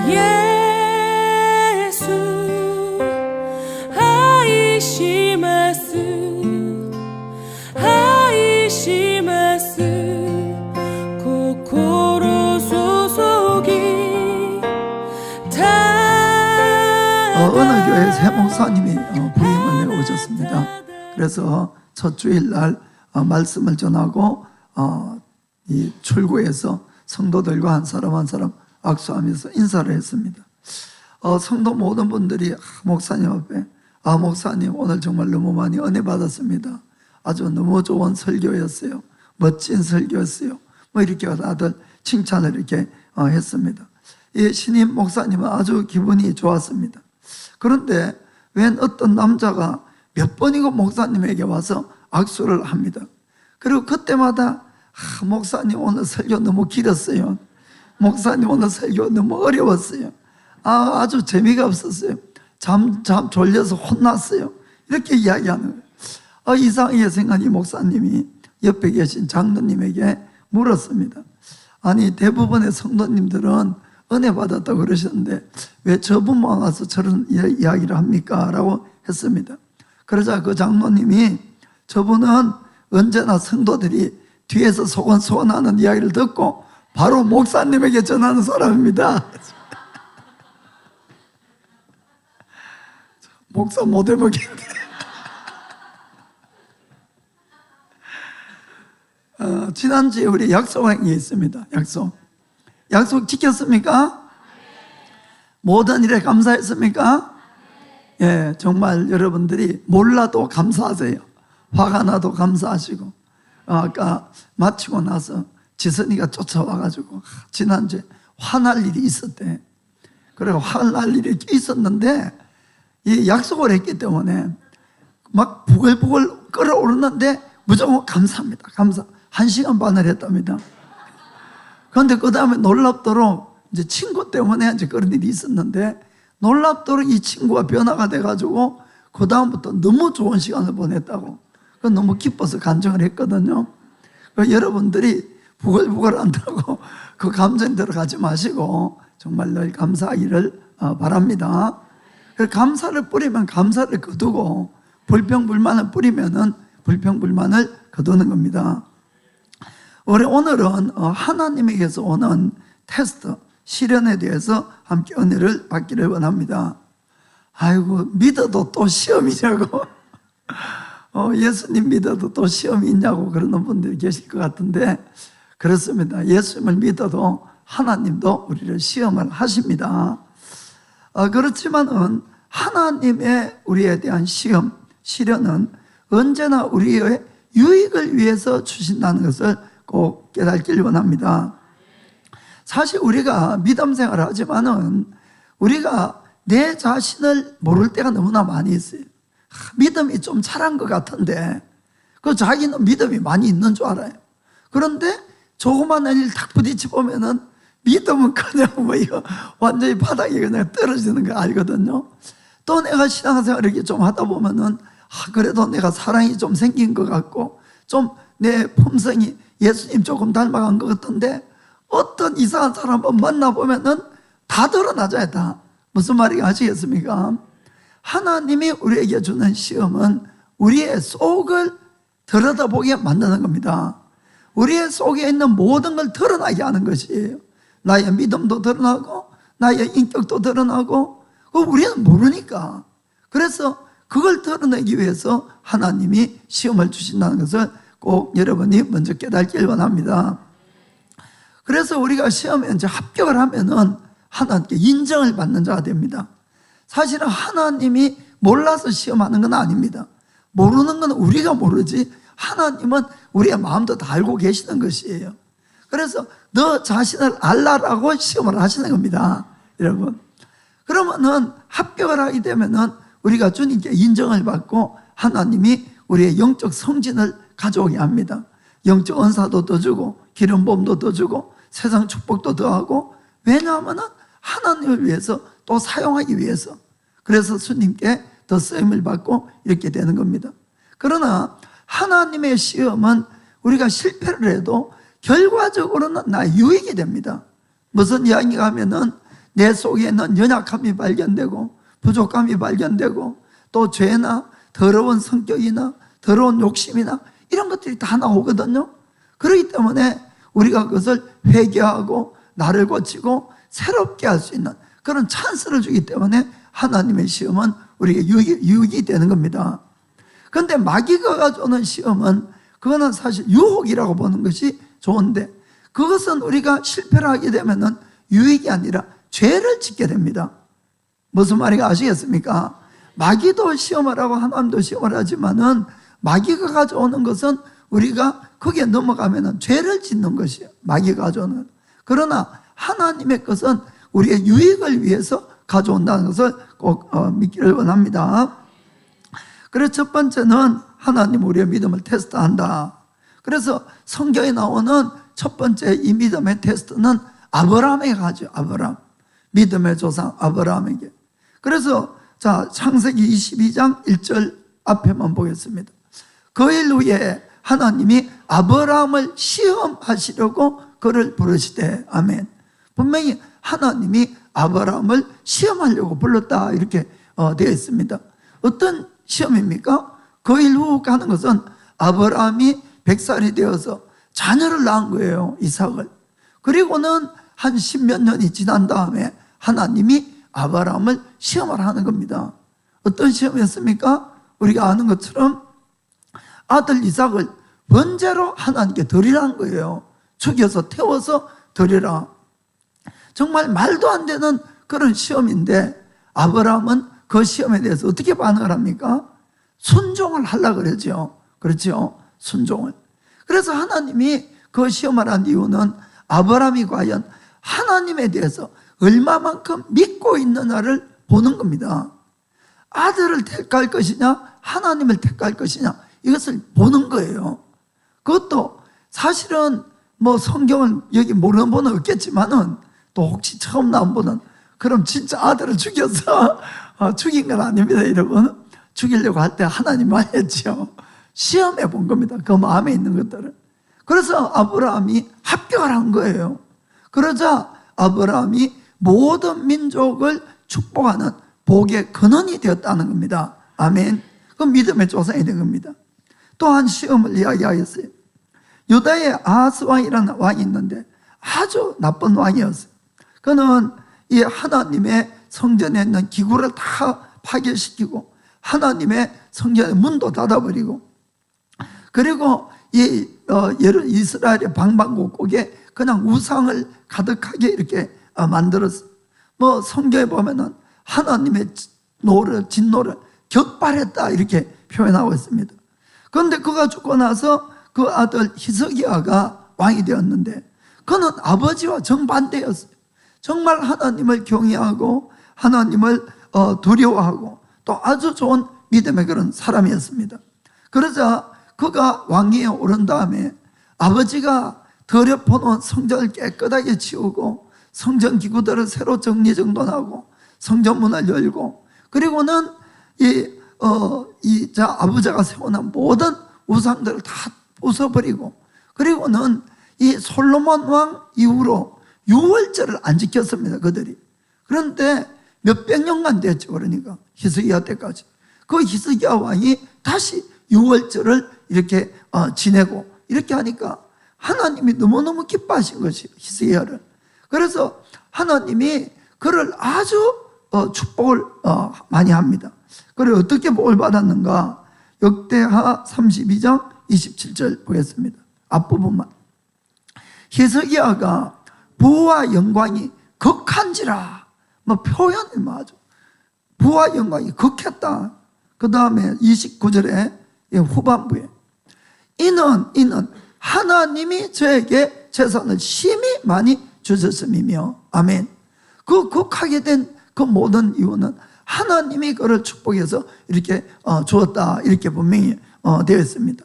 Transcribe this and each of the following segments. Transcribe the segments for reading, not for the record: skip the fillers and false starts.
예수愛します愛します心注ぎ어느 교회 새 목사님이 부임을 해오셨습니다. 그래서 첫 주일날 말씀을 전하고 이 출구에서 성도들과 한 사람 한 사람 악수하면서 인사를 했습니다. 성도 모든 분들이 목사님 앞에 목사님 오늘 정말 너무 많이 은혜 받았습니다. 아주 너무 좋은 설교였어요. 멋진 설교였어요. 뭐 이렇게 다들 칭찬을 이렇게 했습니다. 이 신임 목사님은 아주 기분이 좋았습니다. 그런데 웬 어떤 남자가 몇 번이고 목사님에게 와서 악수를 합니다. 그리고 그때마다 목사님 오늘 설교 너무 길었어요. 목사님 오늘 설교 너무 어려웠어요. 아주 재미가 없었어요. 잠 졸려서 혼났어요. 이렇게 이야기하는 거예요. 이상하게 생각한 이 목사님이 옆에 계신 장로님에게 물었습니다. 아니 대부분의 성도님들은 은혜 받았다고 그러셨는데 왜 저분만 와서 저런 이야기를 합니까? 라고 했습니다. 그러자 그 장로님이 저분은 언제나 성도들이 뒤에서 소원하는 이야기를 듣고 바로 목사님에게 전하는 사람입니다. 목사 못 해보겠네. 지난주에 우리 약속한 게 있습니다. 약속 지켰습니까? 모든 일에 감사했습니까? 예, 정말 여러분들이 몰라도 감사하세요. 화가 나도 감사하시고. 아까 마치고 나서 지선이가 쫓아와가지고 지난주에 화날 일이 있었대. 그리고 화날 일이 있었는데 이 약속을 했기 때문에 막 부글부글 끓어오르는데 무조건 감사합니다. 감사. 1시간 반을 했답니다. 그런데 그 다음에 놀랍도록 이제 친구 때문에 이제 그런 일이 있었는데 놀랍도록 이 친구가 변화가 돼가지고 그 다음부터 너무 좋은 시간을 보냈다고. 너무 기뻐서 간증을 했거든요. 여러분들이 부글부글 한다고 그 감정대로 가지 마시고 정말 늘 감사하기를 바랍니다. 감사를 뿌리면 감사를 거두고 불평불만을 뿌리면은 불평불만을 거두는 겁니다. 오늘은 하나님에게서 오는 테스트, 시련에 대해서 함께 은혜를 받기를 원합니다. 아이고 믿어도 또 시험이냐고 예수님 믿어도 또 시험이 있냐고 그러는 분들이 계실 것 같은데 그렇습니다. 예수님을 믿어도 하나님도 우리를 시험을 하십니다. 그렇지만은 하나님의 우리에 대한 시험, 시련은 언제나 우리의 유익을 위해서 주신다는 것을 꼭 깨닫기를 원합니다. 사실 우리가 믿음 생활을 하지만은 우리가 내 자신을 모를 때가 너무나 많이 있어요. 믿음이 좀 잘한 것 같은데 그 자기는 믿음이 많이 있는 줄 알아요. 그런데 조그마한 일 탁 부딪혀 보면은 믿음은 그냥 뭐 이거 완전히 바닥에 그냥 떨어지는 거 알거든요. 또 내가 신앙생활 이렇게 좀 하다 보면은 그래도 내가 사랑이 좀 생긴 것 같고 좀 내 품성이 예수님 조금 닮아간 것 같은데 어떤 이상한 사람 한번 만나보면은 다 드러나져야 다. 무슨 말인지 아시겠습니까? 하나님이 우리에게 주는 시험은 우리의 속을 들여다보게 만드는 겁니다. 우리의 속에 있는 모든 걸 드러나게 하는 것이에요. 나의 믿음도 드러나고 나의 인격도 드러나고 우리는 모르니까. 그래서 그걸 드러내기 위해서 하나님이 시험을 주신다는 것을 꼭 여러분이 먼저 깨닫길 원합니다. 그래서 우리가 시험에 이제 합격을 하면은 하나님께 인정을 받는 자가 됩니다. 사실은 하나님이 몰라서 시험하는 건 아닙니다. 모르는 건 우리가 모르지 하나님은 우리의 마음도 다 알고 계시는 것이에요. 그래서 너 자신을 알라라고 시험을 하시는 겁니다. 여러분. 그러면은 합격을 하게 되면은 우리가 주님께 인정을 받고 하나님이 우리의 영적 성진을 가져오게 합니다. 영적 은사도 더 주고 기름 부음도 더 주고 세상 축복도 더하고 왜냐하면 하나님을 위해서 또 사용하기 위해서 그래서 주님께 더 쓰임을 받고 이렇게 되는 겁니다. 그러나 하나님의 시험은 우리가 실패를 해도 결과적으로는 나의 유익이 됩니다. 무슨 이야기가 하면은 내 속에 있는 연약함이 발견되고 부족함이 발견되고 또 죄나 더러운 성격이나 더러운 욕심이나 이런 것들이 다 나오거든요. 그렇기 때문에 우리가 그것을 회개하고 나를 고치고 새롭게 할 수 있는 그런 찬스를 주기 때문에 하나님의 시험은 우리에게 유익이 되는 겁니다. 그런데 마귀가 가져오는 시험은 그거는 사실 유혹이라고 보는 것이 좋은데 그것은 우리가 실패를 하게 되면은 유익이 아니라 죄를 짓게 됩니다. 무슨 말인지 아시겠습니까? 마귀도 시험을 하고 하나님도 시험을 하지만은 마귀가 가져오는 것은 우리가 거기에 넘어가면은 죄를 짓는 것이에요. 마귀가 가져오는. 그러나 하나님의 것은 우리의 유익을 위해서 가져온다는 것을 꼭 믿기를 원합니다. 그래서 첫 번째는 하나님 우리의 믿음을 테스트한다. 그래서 성경에 나오는 첫 번째 이 믿음의 테스트는 아브라함에게 가죠. 아브라함. 믿음의 조상 아브라함에게. 그래서 자, 창세기 22장 1절 앞에만 보겠습니다. 그 일 후에 하나님이 아브라함을 시험하시려고 그를 부르시되, 아멘. 분명히 하나님이 아브라함을 시험하려고 불렀다 이렇게 되어 있습니다. 어떤 시험입니까? 그 일 후 가는 것은 아브라함이 100살이 되어서 자녀를 낳은 거예요. 이삭을. 그리고는 한 10몇 년이 지난 다음에 하나님이 아브라함을 시험을 하는 겁니다. 어떤 시험이었습니까? 우리가 아는 것처럼 아들 이삭을 번제로 하나님께 드리라는 거예요. 죽여서 태워서 드리라. 정말 말도 안 되는 그런 시험인데 아브라함은 그 시험에 대해서 어떻게 반응을 합니까? 순종을 하려고 그러죠. 그렇죠? 순종을. 그래서 하나님이 그 시험을 한 이유는 아브라함이 과연 하나님에 대해서 얼마만큼 믿고 있느냐를 보는 겁니다. 아들을 택할 것이냐 하나님을 택할 것이냐 이것을 보는 거예요. 그것도 사실은 뭐 성경을 여기 모르는 분은 없겠지만은 또 혹시 처음 나온 분은 그럼 진짜 아들을 죽여서 죽인 건 아닙니다. 여러분. 죽이려고 할 때 하나님 말했죠. 시험해 본 겁니다. 그 마음에 있는 것들을. 그래서 아브라함이 합격을 한 거예요. 그러자 아브라함이 모든 민족을 축복하는 복의 근원이 되었다는 겁니다. 아멘. 그 믿음의 조상이 된 겁니다. 또 한 시험을 이야기하겠어요. 유다의 아하스 왕이라는 왕이 있는데 아주 나쁜 왕이었어요. 그는 이 하나님의 성전에 있는 기구를 다 파괴시키고 하나님의 성전의 문도 닫아버리고 그리고 이 이스라엘의 방방곡곡에 그냥 우상을 가득하게 이렇게 만들었어요. 뭐 성경에 보면은 하나님의 진노를 격발했다 이렇게 표현하고 있습니다. 그런데 그가 죽고 나서 그 아들 히스기야가 왕이 되었는데 그는 아버지와 정반대였어요. 정말 하나님을 경외하고 하나님을 두려워하고 또 아주 좋은 믿음의 그런 사람이었습니다. 그러자 그가 왕위에 오른 다음에 아버지가 더럽혀놓은 성전을 깨끗하게 치우고 성전 기구들을 새로 정리정돈하고 성전문을 열고 그리고는 아버지가 세워놓은 모든 우상들을 다 부숴버리고 그리고는 이 솔로몬 왕 이후로 유월절을 안 지켰습니다. 그들이. 그런데 몇백 년간 됐죠. 그러니까 히스기야 때까지. 그 히스기야 왕이 다시 유월절을 이렇게 지내고 이렇게 하니까 하나님이 너무너무 기뻐하신 것이에요. 히스기야를. 그래서 하나님이 그를 아주 축복을 많이 합니다. 그리고 어떻게 복을 받았는가? 역대하 32장 27절 보겠습니다. 앞부분만. 히스기야가 부와 영광이 극한지라. 뭐 표현이 맞아. 부와 영광이 극했다. 그 다음에 29절에 후반부에 이는 하나님이 저에게 재산을 심히 많이 주셨음이며 아멘. 그 극하게 된 그 모든 이유는 하나님이 그를 축복해서 이렇게 주었다 이렇게 분명히 되어 있습니다.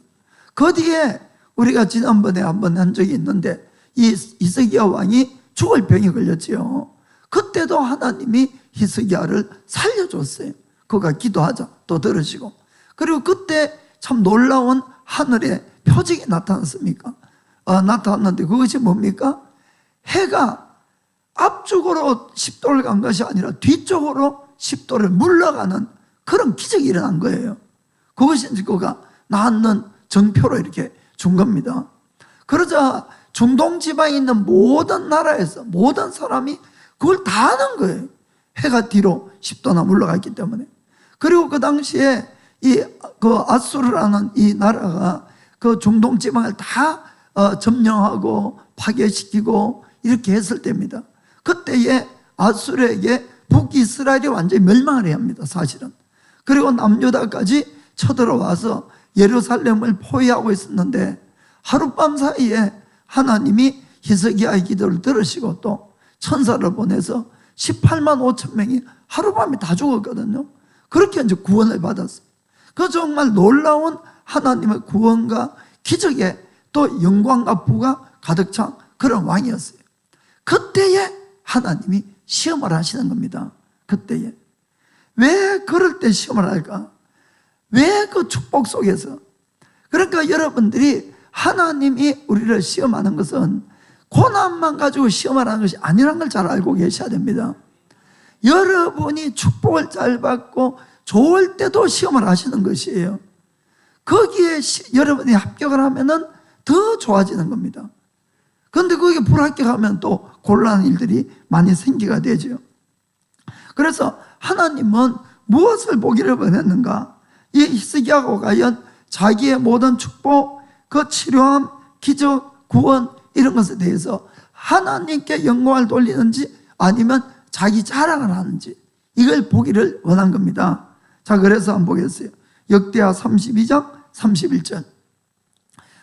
그 뒤에 우리가 지난번에 한번 한 적이 있는데 이 히스기야 왕이 죽을 병에 걸렸지요. 그때도 하나님이 히스기야를 살려줬어요. 그가 기도하자 또 들으시고 그리고 그때 참 놀라운 하늘의 표징이 나타났습니까? 나타났는데 그것이 뭡니까? 해가 앞쪽으로 10도를 간 것이 아니라 뒤쪽으로 10도를 물러가는 그런 기적이 일어난 거예요. 그것이 이제 그가 낳는 정표로 이렇게 준 겁니다. 그러자 중동 지방에 있는 모든 나라에서 모든 사람이 그걸 다 아는 거예요. 해가 뒤로 10도나 물러가 있기 때문에. 그리고 그 당시에 그 아수르라는 이 나라가 그 중동 지방을 다 점령하고 파괴시키고 이렇게 했을 때입니다. 그때에 아수르에게 북이스라엘이 완전히 멸망을 해야 합니다, 사실은. 그리고 남유다까지 쳐들어와서 예루살렘을 포위하고 있었는데 하룻밤 사이에 하나님이 히스기야의 기도를 들으시고 또 천사를 보내서 18만 5천 명이 하룻밤에 다 죽었거든요. 그렇게 이제 구원을 받았어요. 그 정말 놀라운 하나님의 구원과 기적에 또 영광과 부가 가득 찬 그런 왕이었어요. 그때에 하나님이 시험을 하시는 겁니다. 그때에. 왜 그럴 때 시험을 할까? 왜 그 축복 속에서? 그러니까 여러분들이 하나님이 우리를 시험하는 것은 고난만 가지고 시험하는 것이 아니라는 걸 잘 알고 계셔야 됩니다. 여러분이 축복을 잘 받고 좋을 때도 시험을 하시는 것이에요. 거기에 여러분이 합격을 하면은 더 좋아지는 겁니다. 그런데 거기에 불합격하면 또 곤란한 일들이 많이 생기게 되죠. 그래서 하나님은 무엇을 보기를 원했는가? 이 히스기야가 과연 자기의 모든 축복, 그 치료함, 기적, 구원 이런 것에 대해서 하나님께 영광을 돌리는지 아니면 자기 자랑을 하는지 이걸 보기를 원한 겁니다. 자, 그래서 한번 보겠어요. 역대하 32장 31절.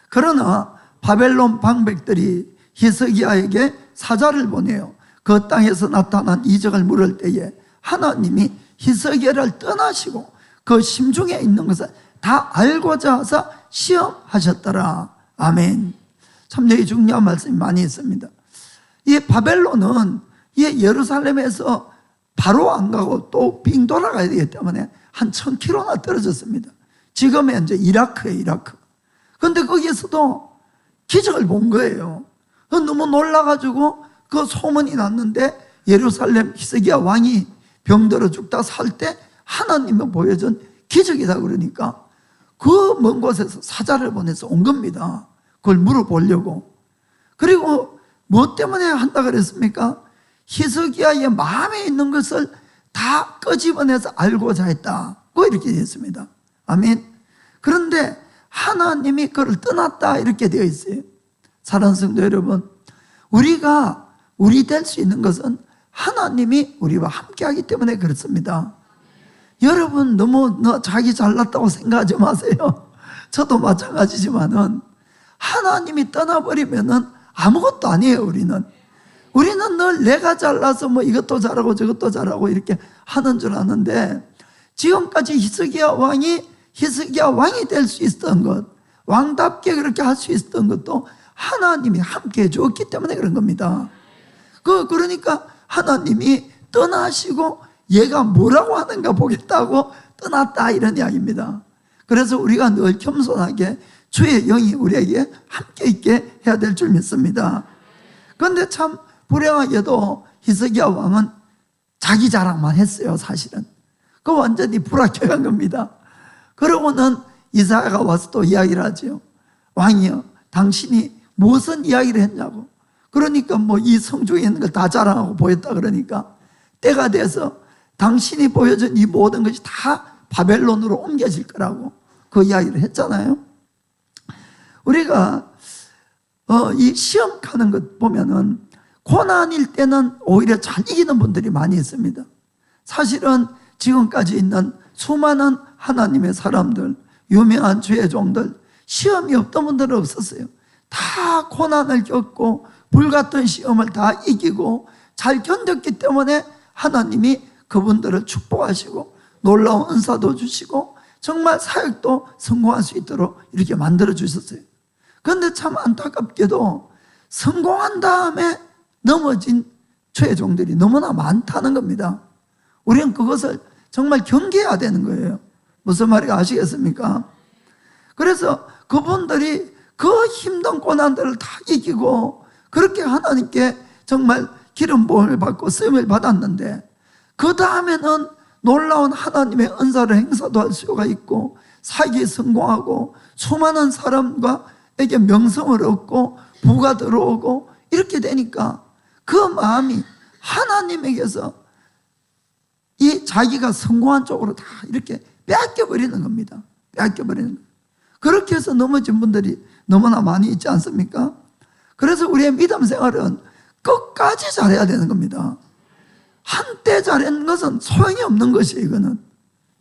그러나 바벨론 방백들이 히스기야에게 사자를 보내요. 그 땅에서 나타난 이적을 물을 때에 하나님이 히스기야를 떠나시고 그 심중에 있는 것을 다 알고자 하사 시험하셨더라. 아멘. 참 여기 중요한 말씀이 많이 있습니다. 이 바벨론은 이 예루살렘에서 바로 안 가고 또 빙 돌아가야 되기 때문에 한 1000km나 떨어졌습니다. 지금의 이제 이라크예요, 이라크. 그런데 거기에서도 기적을 본 거예요. 너무 놀라가지고 그 소문이 났는데 예루살렘 히스기야 왕이 병들어 죽다 살 때 하나님이 보여준 기적이다 그러니까 그 먼 곳에서 사자를 보내서 온 겁니다. 그걸 물어보려고. 그리고 뭐 때문에 한다 그랬습니까? 히스기야의 마음에 있는 것을 다 끄집어내서 알고자 했다. 뭐 이렇게 되었습니다. 아멘. 그런데 하나님이 그를 떠났다 이렇게 되어 있어요. 사랑하는 성도 여러분, 우리가 우리 될 수 있는 것은 하나님이 우리와 함께하기 때문에 그렇습니다. 여러분 너무 자기 잘났다고 생각하지 마세요. 저도 마찬가지지만은 하나님이 떠나버리면은 아무것도 아니에요. 우리는 늘 내가 잘나서 뭐 이것도 잘하고 저것도 잘하고 이렇게 하는 줄 아는데 지금까지 히스기야 왕이 될 수 있었던 것, 왕답게 그렇게 할 수 있었던 것도 하나님이 함께 해주었기 때문에 그런 겁니다. 그러니까 하나님이 떠나시고 얘가 뭐라고 하는가 보겠다고 떠났다 이런 이야기입니다. 그래서 우리가 늘 겸손하게 주의 영이 우리에게 함께 있게 해야 될 줄 믿습니다. 그런데 참 불행하게도 히스기야 왕은 자기 자랑만 했어요. 사실은 그 완전히 불합격한 겁니다. 그러고는 이사야가 와서 또 이야기를 하죠. 왕이여, 당신이 무슨 이야기를 했냐고. 그러니까 뭐 이 성중에 있는 걸 다 자랑하고 보였다 그러니까 때가 돼서 당신이 보여준 이 모든 것이 다 바벨론으로 옮겨질 거라고 그 이야기를 했잖아요. 우리가 이 시험 가는 것 보면은 고난일 때는 오히려 잘 이기는 분들이 많이 있습니다. 사실은 지금까지 있는 수많은 하나님의 사람들, 유명한 주의 종들, 시험이 없던 분들은 없었어요. 다 고난을 겪고 불같은 시험을 다 이기고 잘 견뎠기 때문에 하나님이 그분들을 축복하시고 놀라운 은사도 주시고 정말 사역도 성공할 수 있도록 이렇게 만들어 주셨어요. 그런데 참 안타깝게도 성공한 다음에 넘어진 주의 종들이 너무나 많다는 겁니다. 우리는 그것을 정말 경계해야 되는 거예요. 무슨 말인지 아시겠습니까? 그래서 그분들이 그 힘든 고난들을 다 이기고 그렇게 하나님께 정말 기름 부음을 받고 쓰임을 받았는데 그 다음에는 놀라운 하나님의 은사를 행사도 할 수가 있고 사기에 성공하고 수많은 사람에게 명성을 얻고 부가 들어오고 이렇게 되니까 그 마음이 하나님에게서 이 자기가 성공한 쪽으로 다 이렇게 빼앗겨버리는 겁니다. 빼앗겨버리는 거예요. 그렇게 해서 넘어진 분들이 너무나 많이 있지 않습니까? 그래서 우리의 믿음 생활은 끝까지 잘해야 되는 겁니다. 한때 잘하는 것은 소용이 없는 것이에요, 이거는.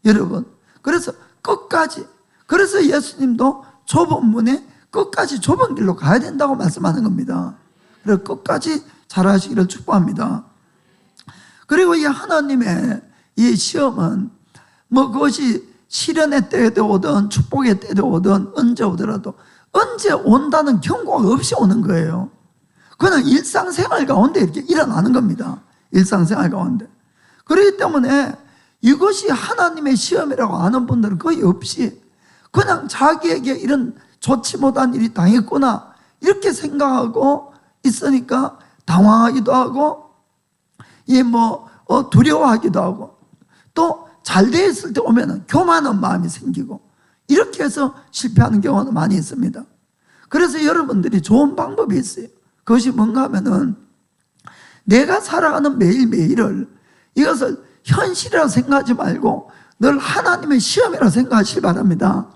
여러분. 그래서 끝까지. 그래서 예수님도 좁은 문에 끝까지 좁은 길로 가야 된다고 말씀하는 겁니다. 그래서 끝까지 잘하시기를 축복합니다. 그리고 이 하나님의 이 시험은 뭐 그것이 시련의 때에도 오든 축복의 때도 오든 언제 오더라도 언제 온다는 경고가 없이 오는 거예요. 그냥 일상생활 가운데 이렇게 일어나는 겁니다. 일상생활 가운데. 그렇기 때문에 이것이 하나님의 시험이라고 아는 분들은 거의 없이 그냥 자기에게 이런 좋지 못한 일이 당했구나 이렇게 생각하고 있으니까 당황하기도 하고 두려워하기도 하고 또 잘 돼 있을 때 오면은 교만한 마음이 생기고 이렇게 해서 실패하는 경우는 많이 있습니다. 그래서 여러분들이 좋은 방법이 있어요. 그것이 뭔가 하면은 내가 살아가는 매일매일을 이것을 현실이라고 생각하지 말고 늘 하나님의 시험이라고 생각하시기 바랍니다.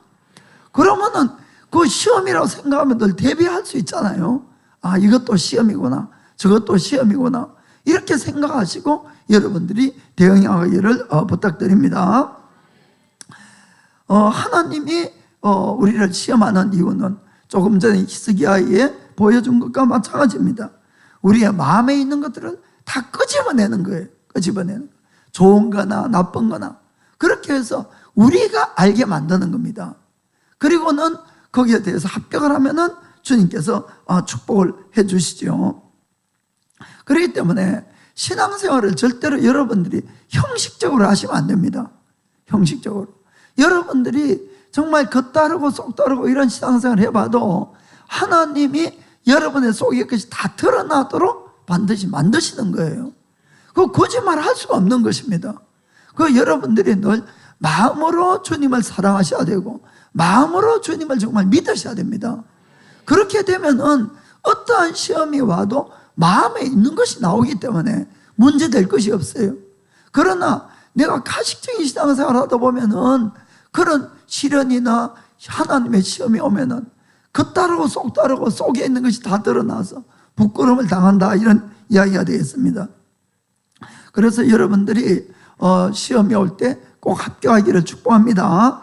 그러면은 그 시험이라고 생각하면 늘 대비할 수 있잖아요. 아, 이것도 시험이구나. 저것도 시험이구나. 이렇게 생각하시고 여러분들이 대응하기를 부탁드립니다. 하나님이 우리를 시험하는 이유는 조금 전에 히스기야에 보여준 것과 마찬가지입니다. 우리의 마음에 있는 것들을 다 끄집어내는 거예요. 끄집어내는 거. 좋은 거나 나쁜 거나 그렇게 해서 우리가 알게 만드는 겁니다. 그리고는 거기에 대해서 합격을 하면은 주님께서 축복을 해 주시죠. 그렇기 때문에 신앙생활을 절대로 여러분들이 형식적으로 하시면 안 됩니다. 형식적으로. 여러분들이 정말 겉다르고 속다르고 이런 신앙생활을 해봐도 하나님이 여러분의 속의 것이 다 드러나도록 반드시 만드시는 거예요. 그거 거짓말 할 수가 없는 것입니다. 그 여러분들이 늘 마음으로 주님을 사랑하셔야 되고 마음으로 주님을 정말 믿으셔야 됩니다. 그렇게 되면은 어떠한 시험이 와도 마음에 있는 것이 나오기 때문에 문제될 것이 없어요. 그러나 내가 가식적인 신앙생활을 하다 보면은 그런 시련이나 하나님의 시험이 오면은 겉다르고 속다르고 속에 있는 것이 다 드러나서 부끄러움을 당한다 이런 이야기가 되겠습니다. 그래서 여러분들이 시험이 올 때 꼭 합격하기를 축복합니다.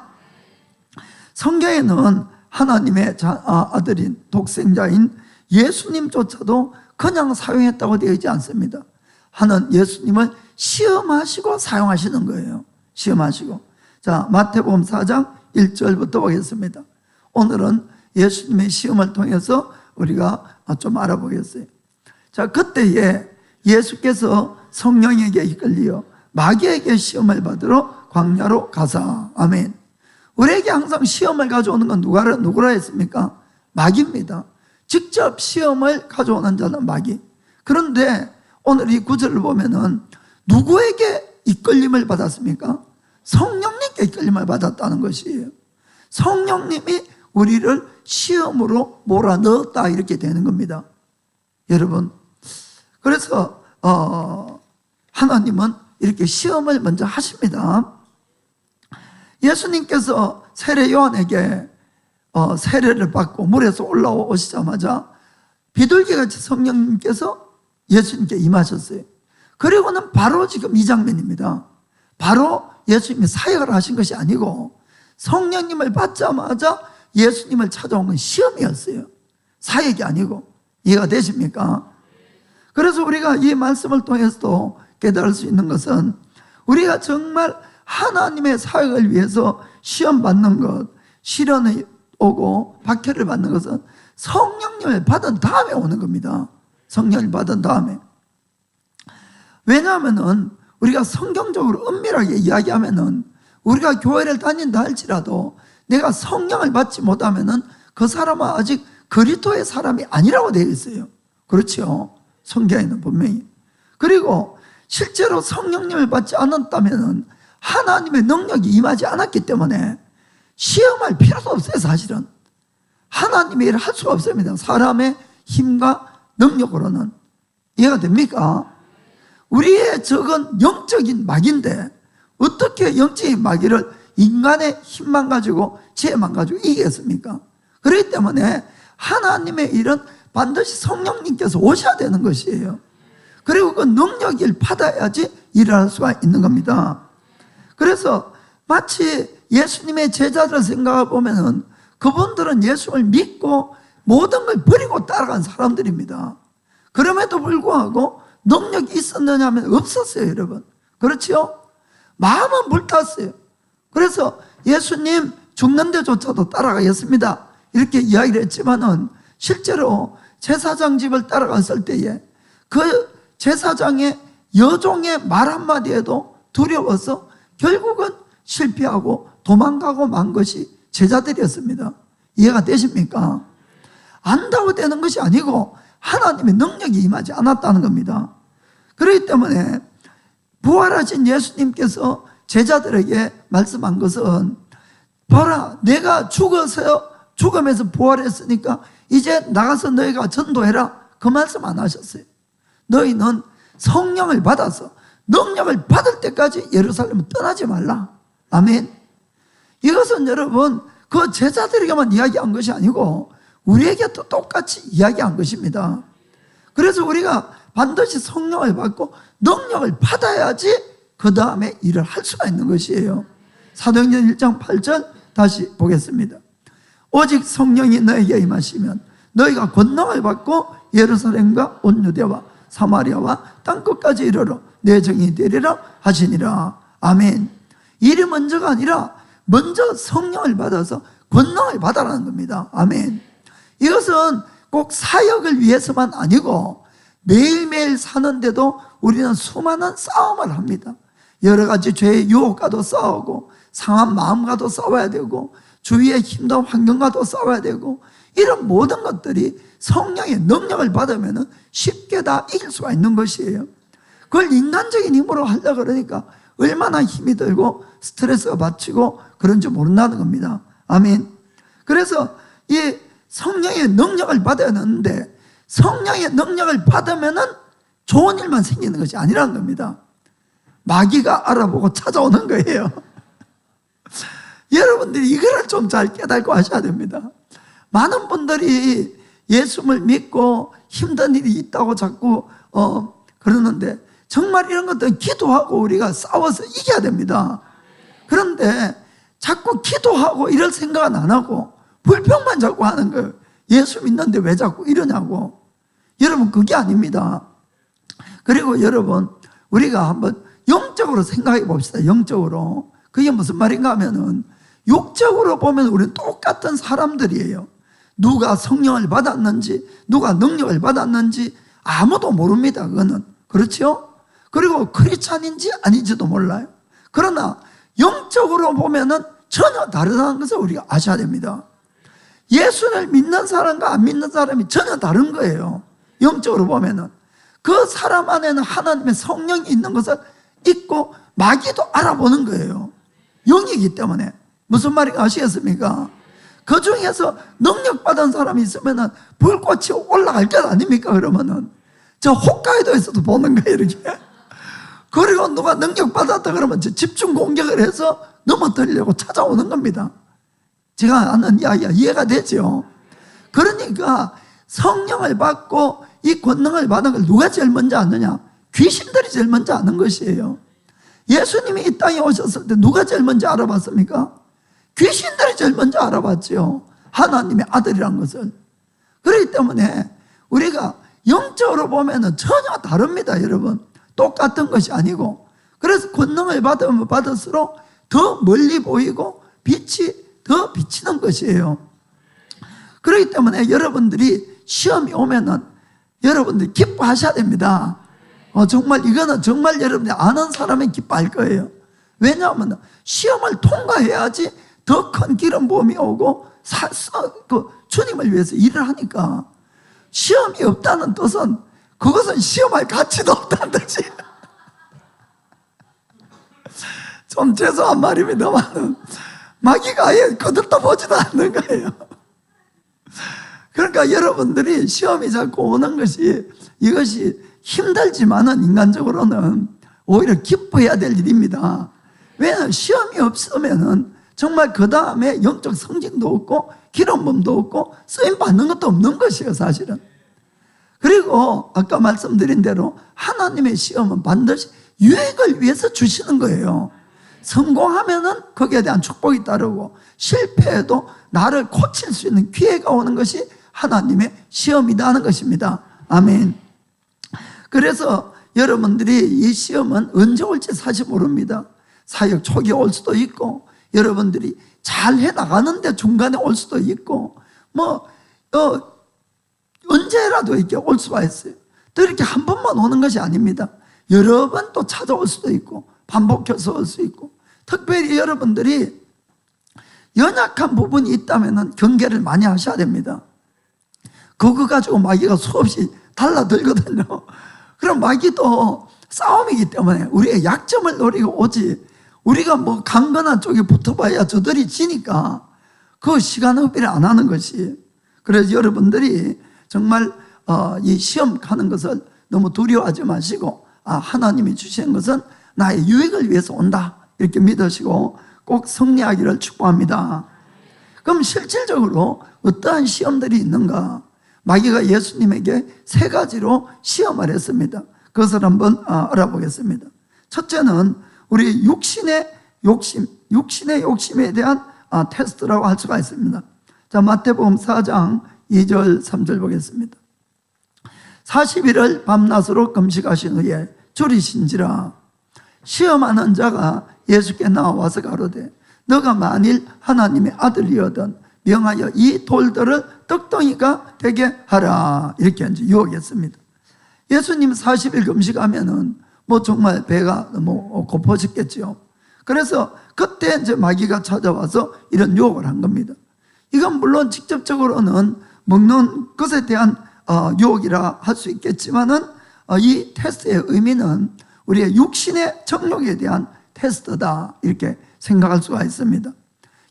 성경에는 하나님의 아들인 독생자인 예수님조차도 그냥 사용했다고 되어 있지 않습니다. 하나님 예수님을 시험하시고 사용하시는 거예요. 시험하시고. 자, 마태복음 4장 1절부터 보겠습니다. 오늘은 예수님의 시험을 통해서 우리가 좀 알아보겠어요. 자, 그때에 예수께서 성령에게 이끌리어 마귀에게 시험을 받으러 광야로 가사. 아멘. 우리에게 항상 시험을 가져오는 건 누구라 했습니까? 마귀입니다. 직접 시험을 가져오는 자는 마귀. 그런데 오늘 이 구절을 보면은 누구에게 이끌림을 받았습니까? 성령님께 이끌림을 받았다는 것이에요. 성령님이 우리를 시험으로 몰아넣었다 이렇게 되는 겁니다. 여러분, 그래서 하나님은 이렇게 시험을 먼저 하십니다. 예수님께서 세례 요한에게 세례를 받고 물에서 올라오시자마자 비둘기같이 성령님께서 예수님께 임하셨어요. 그리고는 바로 지금 이 장면입니다. 바로 예수님이 사역을 하신 것이 아니고 성령님을 받자마자 예수님을 찾아온 건 시험이었어요. 사역이 아니고. 이해가 되십니까? 그래서 우리가 이 말씀을 통해서도 깨달을 수 있는 것은 우리가 정말 하나님의 사역을 위해서 시험 받는 것, 시련이 오고 박해를 받는 것은 성령님을 받은 다음에 오는 겁니다. 성령을 받은 다음에. 왜냐하면은 우리가 성경적으로 은밀하게 이야기하면은 우리가 교회를 다닌다 할지라도 내가 성령을 받지 못하면은 그 사람은 아직 그리스도의 사람이 아니라고 되어 있어요. 그렇죠? 성경에는 분명히. 그리고 실제로 성령님을 받지 않았다면 하나님의 능력이 임하지 않았기 때문에 시험할 필요도 없어요. 사실은 하나님의 일을 할 수가 없습니다. 사람의 힘과 능력으로는. 이해가 됩니까? 우리의 적은 영적인 마귀인데 어떻게 영적인 마귀를 인간의 힘만 가지고 지혜만 가지고 이기겠습니까? 그렇기 때문에 하나님의 일은 반드시 성령님께서 오셔야 되는 것이에요. 그리고 그 능력을 받아야지 일을 할 수가 있는 겁니다. 그래서 마치 예수님의 제자들을 생각해 보면은 그분들은 예수를 믿고 모든 걸 버리고 따라간 사람들입니다. 그럼에도 불구하고 능력이 있었느냐 하면 없었어요, 여러분. 그렇지요? 마음은 불탔어요. 그래서 예수님 죽는 데조차도 따라가겠습니다, 이렇게 이야기를 했지만은 실제로 제사장 집을 따라갔을 때에 그 제사장의 여종의 말 한마디에도 두려워서 결국은 실패하고 도망가고 만 것이 제자들이었습니다. 이해가 되십니까? 안다고 되는 것이 아니고 하나님의 능력이 임하지 않았다는 겁니다. 그렇기 때문에 부활하신 예수님께서 제자들에게 말씀한 것은 봐라, 내가 죽음에서 부활했으니까 이제 나가서 너희가 전도해라, 그 말씀 안 하셨어요. 너희는 성령을 받아서 능력을 받을 때까지 예루살렘을 떠나지 말라. 아멘. 이것은 여러분 그 제자들에게만 이야기한 것이 아니고 우리에게도 똑같이 이야기한 것입니다. 그래서 우리가 반드시 성령을 받고 능력을 받아야지 그 다음에 일을 할 수가 있는 것이에요. 사도행전 1장 8절 다시 보겠습니다. 오직 성령이 너에게 임하시면 너희가 권능을 받고 예루살렘과 온 유대와 사마리아와 땅끝까지 이르러 내 정이 되리라 하시니라. 아멘. 일이 먼저가 아니라 먼저 성령을 받아서 권능을 받아라는 겁니다. 아멘. 이것은 꼭 사역을 위해서만 아니고 매일매일 사는데도 우리는 수많은 싸움을 합니다. 여러 가지 죄의 유혹과도 싸우고 상한 마음과도 싸워야 되고 주위의 힘든 환경과도 싸워야 되고 이런 모든 것들이 성령의 능력을 받으면 쉽게 다 이길 수가 있는 것이에요. 그걸 인간적인 힘으로 하려고 그러니까 얼마나 힘이 들고 스트레스가 받치고 그런지 모른다는 겁니다. 아멘. 그래서 이 성령의 능력을 받아야 하는데 성령의 능력을 받으면은 좋은 일만 생기는 것이 아니라는 겁니다. 마귀가 알아보고 찾아오는 거예요. 여러분들이 이거를 좀 잘 깨닫고 하셔야 됩니다. 많은 분들이 예수를 믿고 힘든 일이 있다고 자꾸 그러는데 정말 이런 것들은 기도하고 우리가 싸워서 이겨야 됩니다. 그런데 자꾸 기도하고 이럴 생각은 안 하고 불평만 자꾸 하는 거예요. 예수 믿는데 왜 자꾸 이러냐고. 여러분 그게 아닙니다. 그리고 여러분 우리가 한번 영적으로 생각해 봅시다. 영적으로. 그게 무슨 말인가 하면은 육적으로 보면 우리는 똑같은 사람들이에요. 누가 성령을 받았는지 누가 능력을 받았는지 아무도 모릅니다. 그거는. 그렇죠? 그리고 크리스찬인지 아닌지도 몰라요. 그러나 영적으로 보면은 전혀 다르다는 것을 우리가 아셔야 됩니다. 예수를 믿는 사람과 안 믿는 사람이 전혀 다른 거예요. 영적으로 보면은 그 사람 안에는 하나님의 성령이 있는 것을 잊고 마귀도 알아보는 거예요. 영이기 때문에. 무슨 말인가 아시겠습니까? 그 중에서 능력받은 사람이 있으면은 불꽃이 올라갈 것 아닙니까? 그러면은 저 홋카이도에서도 보는 거예요, 이렇게. 그리고 누가 능력받았다 그러면 집중 공격을 해서 넘어뜨리려고 찾아오는 겁니다. 제가 하는 이야기가 이해가 되죠? 그러니까 성령을 받고 이 권능을 받은 걸 누가 제일 먼저 아느냐? 귀신들이 제일 먼저 아는 것이에요. 예수님이 이 땅에 오셨을 때 누가 제일 먼저 알아봤습니까? 귀신들이 제일 먼저 알아봤죠. 하나님의 아들이란 것을. 그렇기 때문에 우리가 영적으로 보면 전혀 다릅니다, 여러분. 똑같은 것이 아니고. 그래서 권능을 받으면 받을수록 더 멀리 보이고 빛이 더 비치는 것이에요. 그렇기 때문에 여러분들이 시험이 오면은 여러분들이 기뻐하셔야 됩니다. 정말 이거는 정말 여러분들이 아는 사람은 기뻐할 거예요. 왜냐하면 시험을 통과해야지 더 큰 기름 부음이 오고 주님을 위해서 일을 하니까. 시험이 없다는 뜻은 그것은 시험할 가치도 없다는 뜻이. 좀 죄송한 말입니다만 마귀가 아예 거들떠 보지도 않는 거예요. 그러니까 여러분들이 시험이 자꾸 오는 것이, 이것이 힘들지만은 인간적으로는 오히려 기뻐해야 될 일입니다. 왜냐하면 시험이 없으면은 정말 그 다음에 영적 성징도 없고 기름 부음도 없고 쓰임 받는 것도 없는 것이에요, 사실은. 그리고 아까 말씀드린 대로 하나님의 시험은 반드시 유익을 위해서 주시는 거예요. 성공하면은 거기에 대한 축복이 따르고, 실패해도 나를 고칠 수 있는 기회가 오는 것이 하나님의 시험이다 하는 것입니다. 아멘. 그래서 여러분들이 이 시험은 언제 올지 사실 모릅니다. 사역 초기에 올 수도 있고, 여러분들이 잘 해나가는데 중간에 올 수도 있고, 언제라도 이렇게 올 수가 있어요. 또 이렇게 한 번만 오는 것이 아닙니다. 여러 번 또 찾아올 수도 있고, 반복해서 올 수 있고, 특별히 여러분들이 연약한 부분이 있다면 경계를 많이 하셔야 됩니다. 그거 가지고 마귀가 수없이 달라들거든요. 그럼 마귀도 싸움이기 때문에 우리의 약점을 노리고 오지, 우리가 뭐 강건한 쪽에 붙어봐야 저들이 지니까 그 시간 낭비를 안 하는 것이. 그래서 여러분들이 정말 이 시험 가는 것을 너무 두려워하지 마시고, 하나님이 주시는 것은 나의 유익을 위해서 온다, 이렇게 믿으시고 꼭 승리하기를 축복합니다. 그럼 실질적으로 어떠한 시험들이 있는가? 마귀가 예수님에게 3가지로 시험을 했습니다. 그것을 한번 알아보겠습니다. 첫째는 우리 육신의 욕심에 대한 테스트라고 할 수가 있습니다. 자, 마태복음 4장 2절 3절 보겠습니다. 40일을 밤낮으로 금식하신 후에 줄이신지라 시험하는 자가 예수께 나와서 가로되 너가 만일 하나님의 아들이거든 명하여 이 돌들을 떡덩이가 되게 하라, 이렇게 이제 유혹했습니다. 예수님 40일 금식하면은 정말 배가 너무 고파졌겠죠. 그래서 그때 이제 마귀가 찾아와서 이런 유혹을 한 겁니다. 이건 물론 직접적으로는 먹는 것에 대한 유혹이라 할 수 있겠지만은 이 테스트의 의미는 우리의 육신의 정욕에 대한 테스트다, 이렇게 생각할 수가 있습니다.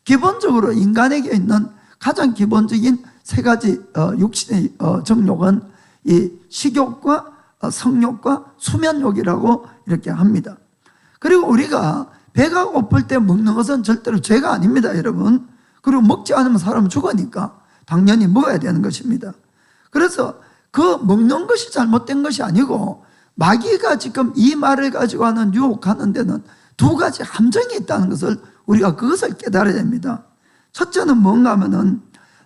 기본적으로 인간에게 있는 가장 기본적인 3가지 육신의 정욕은 이 식욕과 성욕과 수면욕이라고 이렇게 합니다. 그리고 우리가 배가 고플 때 먹는 것은 절대로 죄가 아닙니다, 여러분. 그리고 먹지 않으면 사람은 죽으니까 당연히 먹어야 되는 것입니다. 그래서 그 먹는 것이 잘못된 것이 아니고, 마귀가 지금 이 말을 가지고 하는 유혹하는 데는 2가지 함정이 있다는 것을 우리가 그것을 깨달아야 됩니다. 첫째는 뭔가 하면은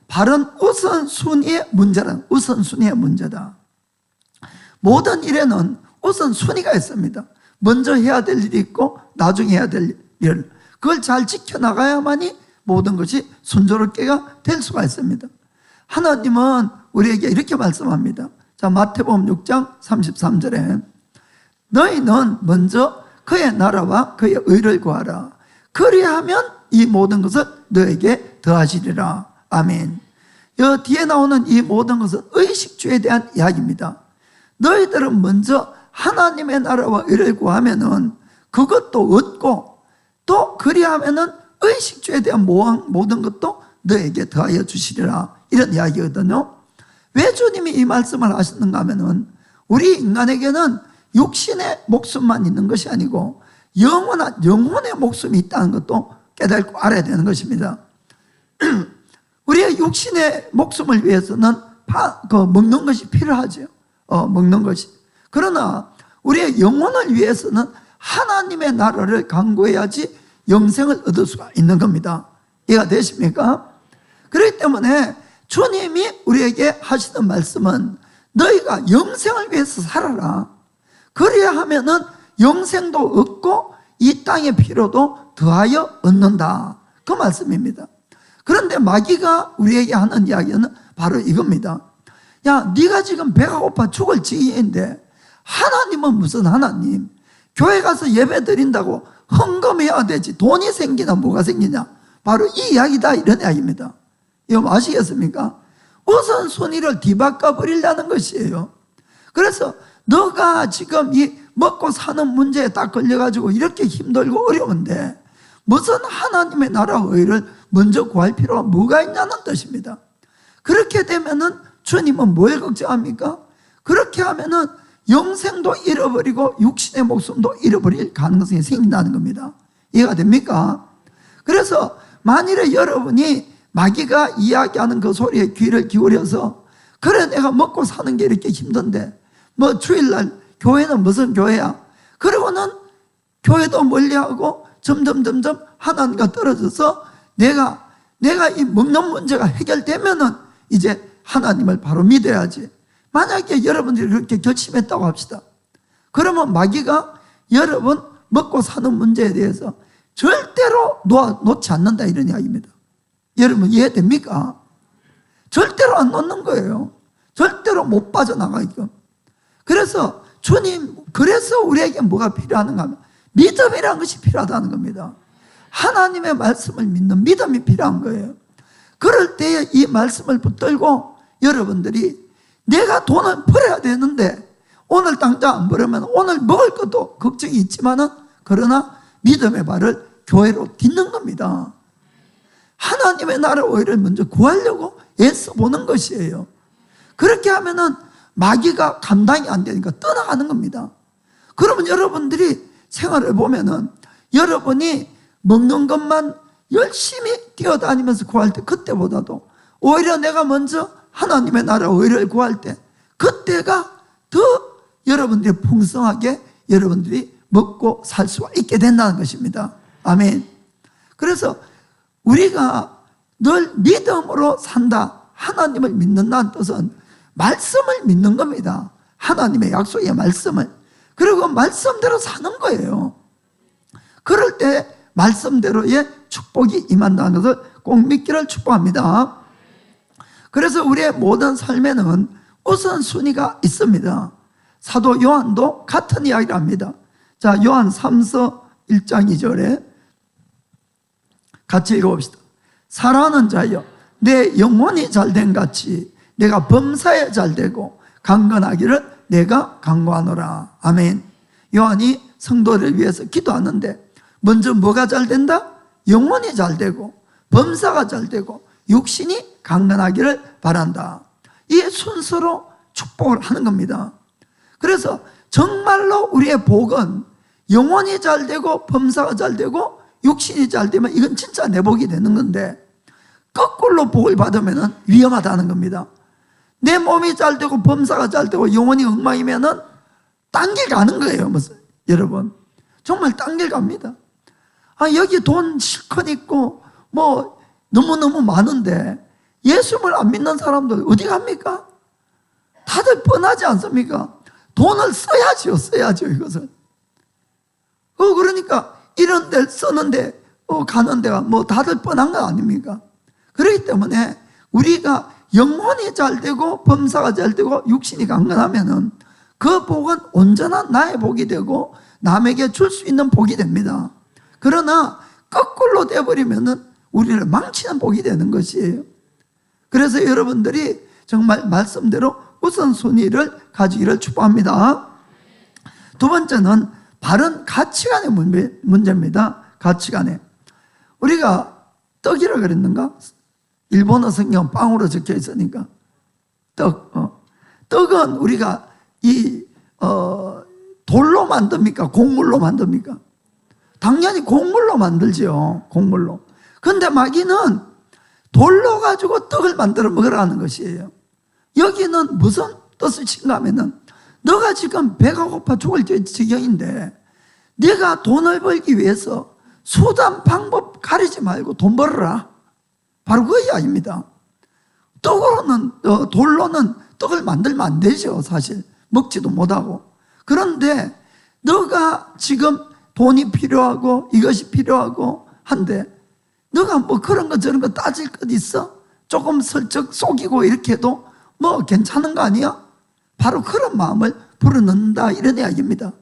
바른 우선순위의 문제란, 우선순위의 문제다. 모든 일에는 우선순위가 있습니다. 먼저 해야 될 일이 있고 나중에 해야 될 일, 그걸 잘 지켜나가야만이 모든 것이 순조롭게가 될 수가 있습니다. 하나님은 우리에게 이렇게 말씀합니다. 자, 마태복음 6장 33절에 너희는 먼저 그의 나라와 그의 의를 구하라. 그리하면 이 모든 것을 너에게 더하시리라. 아멘. 이 뒤에 나오는 이 모든 것은 의식주에 대한 이야기입니다. 너희들은 먼저 하나님의 나라와 의를 구하면은 그것도 얻고, 또 그리하면은 의식주에 대한 모든 것도 너에게 더하여 주시리라, 이런 이야기거든요. 왜 주님이 이 말씀을 하시는가 하면은 우리 인간에게는 육신의 목숨만 있는 것이 아니고 영혼의 목숨이 있다는 것도 깨닫고 알아야 되는 것입니다. 우리의 육신의 목숨을 위해서는 먹는 것이 필요하죠. 먹는 것이. 그러나 우리의 영혼을 위해서는 하나님의 나라를 강구해야지 영생을 얻을 수가 있는 겁니다. 이해가 되십니까? 그렇기 때문에 주님이 우리에게 하시는 말씀은 너희가 영생을 위해서 살아라. 그래야 하면은 영생도 얻고 이 땅의 피로도 더하여 얻는다, 그 말씀입니다. 그런데 마귀가 우리에게 하는 이야기는 바로 이겁니다. 야, 네가 지금 배가 고파 죽을 지경인데 하나님은 무슨 하나님? 교회 가서 예배 드린다고 헌금해야 되지 돈이 생기나 뭐가 생기냐? 바로 이 이야기다, 이런 이야기입니다. 이거 아시겠습니까? 우선순위를 뒤바꿔 버리려는 것이에요. 그래서 너가 지금 이 먹고 사는 문제에 딱 걸려가지고 이렇게 힘들고 어려운데 무슨 하나님의 나라와 의를 먼저 구할 필요가 뭐가 있냐는 뜻입니다. 그렇게 되면은 주님은 뭘 걱정합니까? 그렇게 하면은 영생도 잃어버리고 육신의 목숨도 잃어버릴 가능성이 생긴다는 겁니다. 이해가 됩니까? 그래서 만일에 여러분이 마귀가 이야기하는 그 소리에 귀를 기울여서 그래 내가 먹고 사는 게 이렇게 힘든데 뭐 주일날 교회는 무슨 교회야? 그러고는 교회도 멀리하고 점점 하나님과 떨어져서 내가 이 먹는 문제가 해결되면은 이제 하나님을 바로 믿어야지. 만약에 여러분들이 그렇게 결심했다고 합시다. 그러면 마귀가 여러분 먹고 사는 문제에 대해서 절대로 놓지 않는다 이런 이야기입니다. 여러분 이해됩니까? 절대로 안 놓는 거예요. 절대로 못 빠져나가게끔. 그래서 주님, 그래서 우리에게 뭐가 필요한가 하면 믿음이라는 것이 필요하다는 겁니다. 하나님의 말씀을 믿는 믿음이 필요한 거예요. 그럴 때에 이 말씀을 붙들고 여러분들이 내가 돈을 벌어야 되는데 오늘 당장 안 벌으면 오늘 먹을 것도 걱정이 있지만은 그러나 믿음의 발을 교회로 딛는 겁니다. 하나님의 나라 오히려 먼저 구하려고 애써보는 것이에요. 그렇게 하면은 마귀가 감당이 안 되니까 떠나가는 겁니다. 그러면 여러분들이 생활을 보면은 여러분이 먹는 것만 열심히 뛰어다니면서 구할 때 그때보다도 오히려 내가 먼저 하나님의 나라 의를 구할 때 그때가 더 여러분들이 풍성하게 여러분들이 먹고 살 수가 있게 된다는 것입니다. 아멘. 그래서 우리가 늘 믿음으로 산다, 하나님을 믿는다는 뜻은 말씀을 믿는 겁니다. 하나님의 약속의 말씀을. 그리고 말씀대로 사는 거예요. 그럴 때 말씀대로의 축복이 임한다는 것을 꼭 믿기를 축복합니다. 그래서 우리의 모든 삶에는 우선순위가 있습니다. 사도 요한도 같은 이야기를 합니다. 자, 요한 3서 1장 2절에 같이 읽어봅시다. 사랑하는 자여, 내 영혼이 잘된 같이 내가 범사에 잘되고 강건하기를 내가 간구하노라. 아멘. 요한이 성도를 위해서 기도하는데 먼저 뭐가 잘된다? 영혼이 잘되고 범사가 잘되고 육신이 강건하기를 바란다. 이 순서로 축복을 하는 겁니다. 그래서 정말로 우리의 복은 영혼이 잘되고 범사가 잘되고 육신이 잘되면 이건 진짜 내 복이 되는 건데 거꾸로 복을 받으면 위험하다는 겁니다. 내 몸이 잘되고 범사가 잘되고 영혼이 엉망이면은 딴 길 가는 거예요. 무슨 여러분 정말 딴 길 갑니다. 여기 돈 실컷 있고 뭐 너무너무 많은데 예수를 안 믿는 사람들 어디 갑니까? 다들 뻔하지 않습니까? 돈을 써야죠 이것은. 그러니까 이런 데 쓰는데 가는 데가 뭐 다들 뻔한 거 아닙니까? 그렇기 때문에 우리가 영혼이 잘되고 범사가 잘되고 육신이 강건하면은 그 복은 온전한 나의 복이 되고 남에게 줄 수 있는 복이 됩니다. 그러나 거꾸로 되어버리면은 우리를 망치는 복이 되는 것이에요. 그래서 여러분들이 정말 말씀대로 우선순위를 가지기를 축복합니다. 두 번째는 바른 가치관의 문제입니다. 가치관에. 우리가 떡이라 그랬는가? 일본어 성경 빵으로 적혀 있으니까 떡은 우리가 돌로 만듭니까? 곡물로 만듭니까? 당연히 곡물로 만들죠. 곡물로. 근데 마귀는 돌로 가지고 떡을 만들어 먹으라는 것이에요. 여기는 무슨 뜻을 친가 하면은 너가 지금 배가 고파 죽을 지경인데 네가 돈을 벌기 위해서 수단 방법 가리지 말고 돈 벌어라. 바로 그 이야기입니다. 돌로는 떡을 만들면 안 되죠. 사실 먹지도 못하고. 그런데 너가 지금 돈이 필요하고 이것이 필요하고 한데 너가 뭐 그런 거 저런 거 따질 것 있어? 조금 슬쩍 속이고 이렇게 해도 뭐 괜찮은 거 아니야? 바로 그런 마음을 불어넣는다 이런 이야기입니다.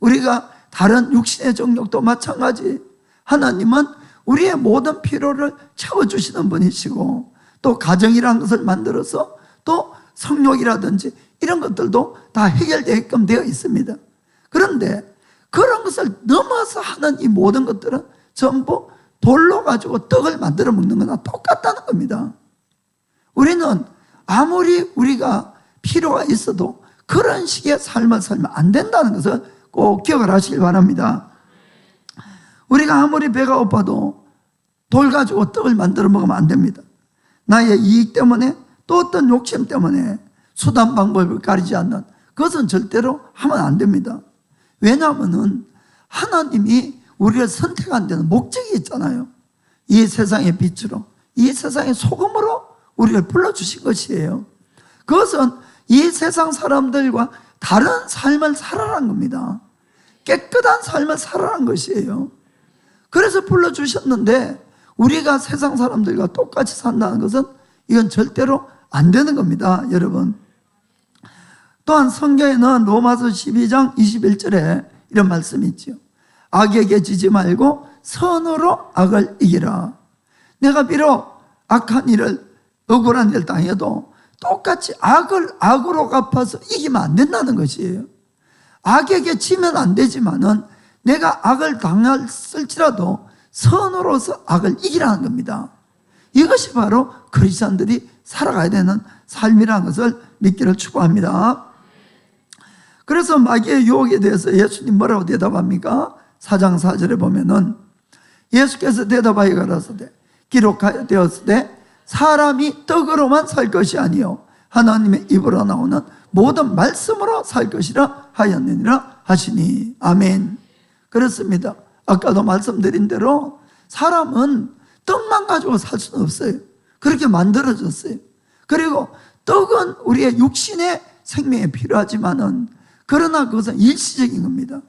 우리가 다른 육신의 정욕도 마찬가지. 하나님은 우리의 모든 필요를 채워주시는 분이시고 또 가정이라는 것을 만들어서 또 성욕이라든지 이런 것들도 다 해결되게끔 되어 있습니다. 그런데 그런 것을 넘어서 하는 이 모든 것들은 전부 돌로 가지고 떡을 만들어 먹는 거나 똑같다는 겁니다. 우리는 아무리 우리가 필요가 있어도 그런 식의 삶을 살면 안 된다는 것을 꼭 기억을 하시길 바랍니다. 우리가 아무리 배가 고파도 돌 가지고 떡을 만들어 먹으면 안 됩니다. 나의 이익 때문에 또 어떤 욕심 때문에 수단 방법을 가리지 않는 그것은 절대로 하면 안 됩니다. 왜냐하면 하나님이 우리를 선택한 데는 목적이 있잖아요. 이 세상의 빛으로, 이 세상의 소금으로 우리를 불러주신 것이에요. 그것은 이 세상 사람들과 다른 삶을 살아란 겁니다. 깨끗한 삶을 살아란 것이에요. 그래서 불러주셨는데 우리가 세상 사람들과 똑같이 산다는 것은 이건 절대로 안 되는 겁니다, 여러분. 또한 성경에는 로마서 12장 21절에 이런 말씀이 있죠. 악에게 지지 말고 선으로 악을 이기라. 내가 비록 악한 일을, 억울한 일을 당해도 똑같이 악을 악으로 갚아서 이기면 안 된다는 것이에요. 악에게 지면 안 되지만은 내가 악을 당할지라도 선으로서 악을 이기라는 겁니다. 이것이 바로 크리스찬들이 살아가야 되는 삶이라는 것을 믿기를 축복합니다. 그래서 마귀의 유혹에 대해서 예수님 뭐라고 대답합니까? 4장 4절에 보면은 예수께서 대답하여 가라사대 기록하여 되었으되 사람이 떡으로만 살 것이 아니요 하나님의 입으로 나오는 모든 말씀으로 살 것이라 하였느니라 하시니. 아멘. 그렇습니다. 아까도 말씀드린 대로 사람은 떡만 가지고 살 수는 없어요. 그렇게 만들어졌어요. 그리고 떡은 우리의 육신의 생명에 필요하지만은 그러나 그것은 일시적인 겁니다.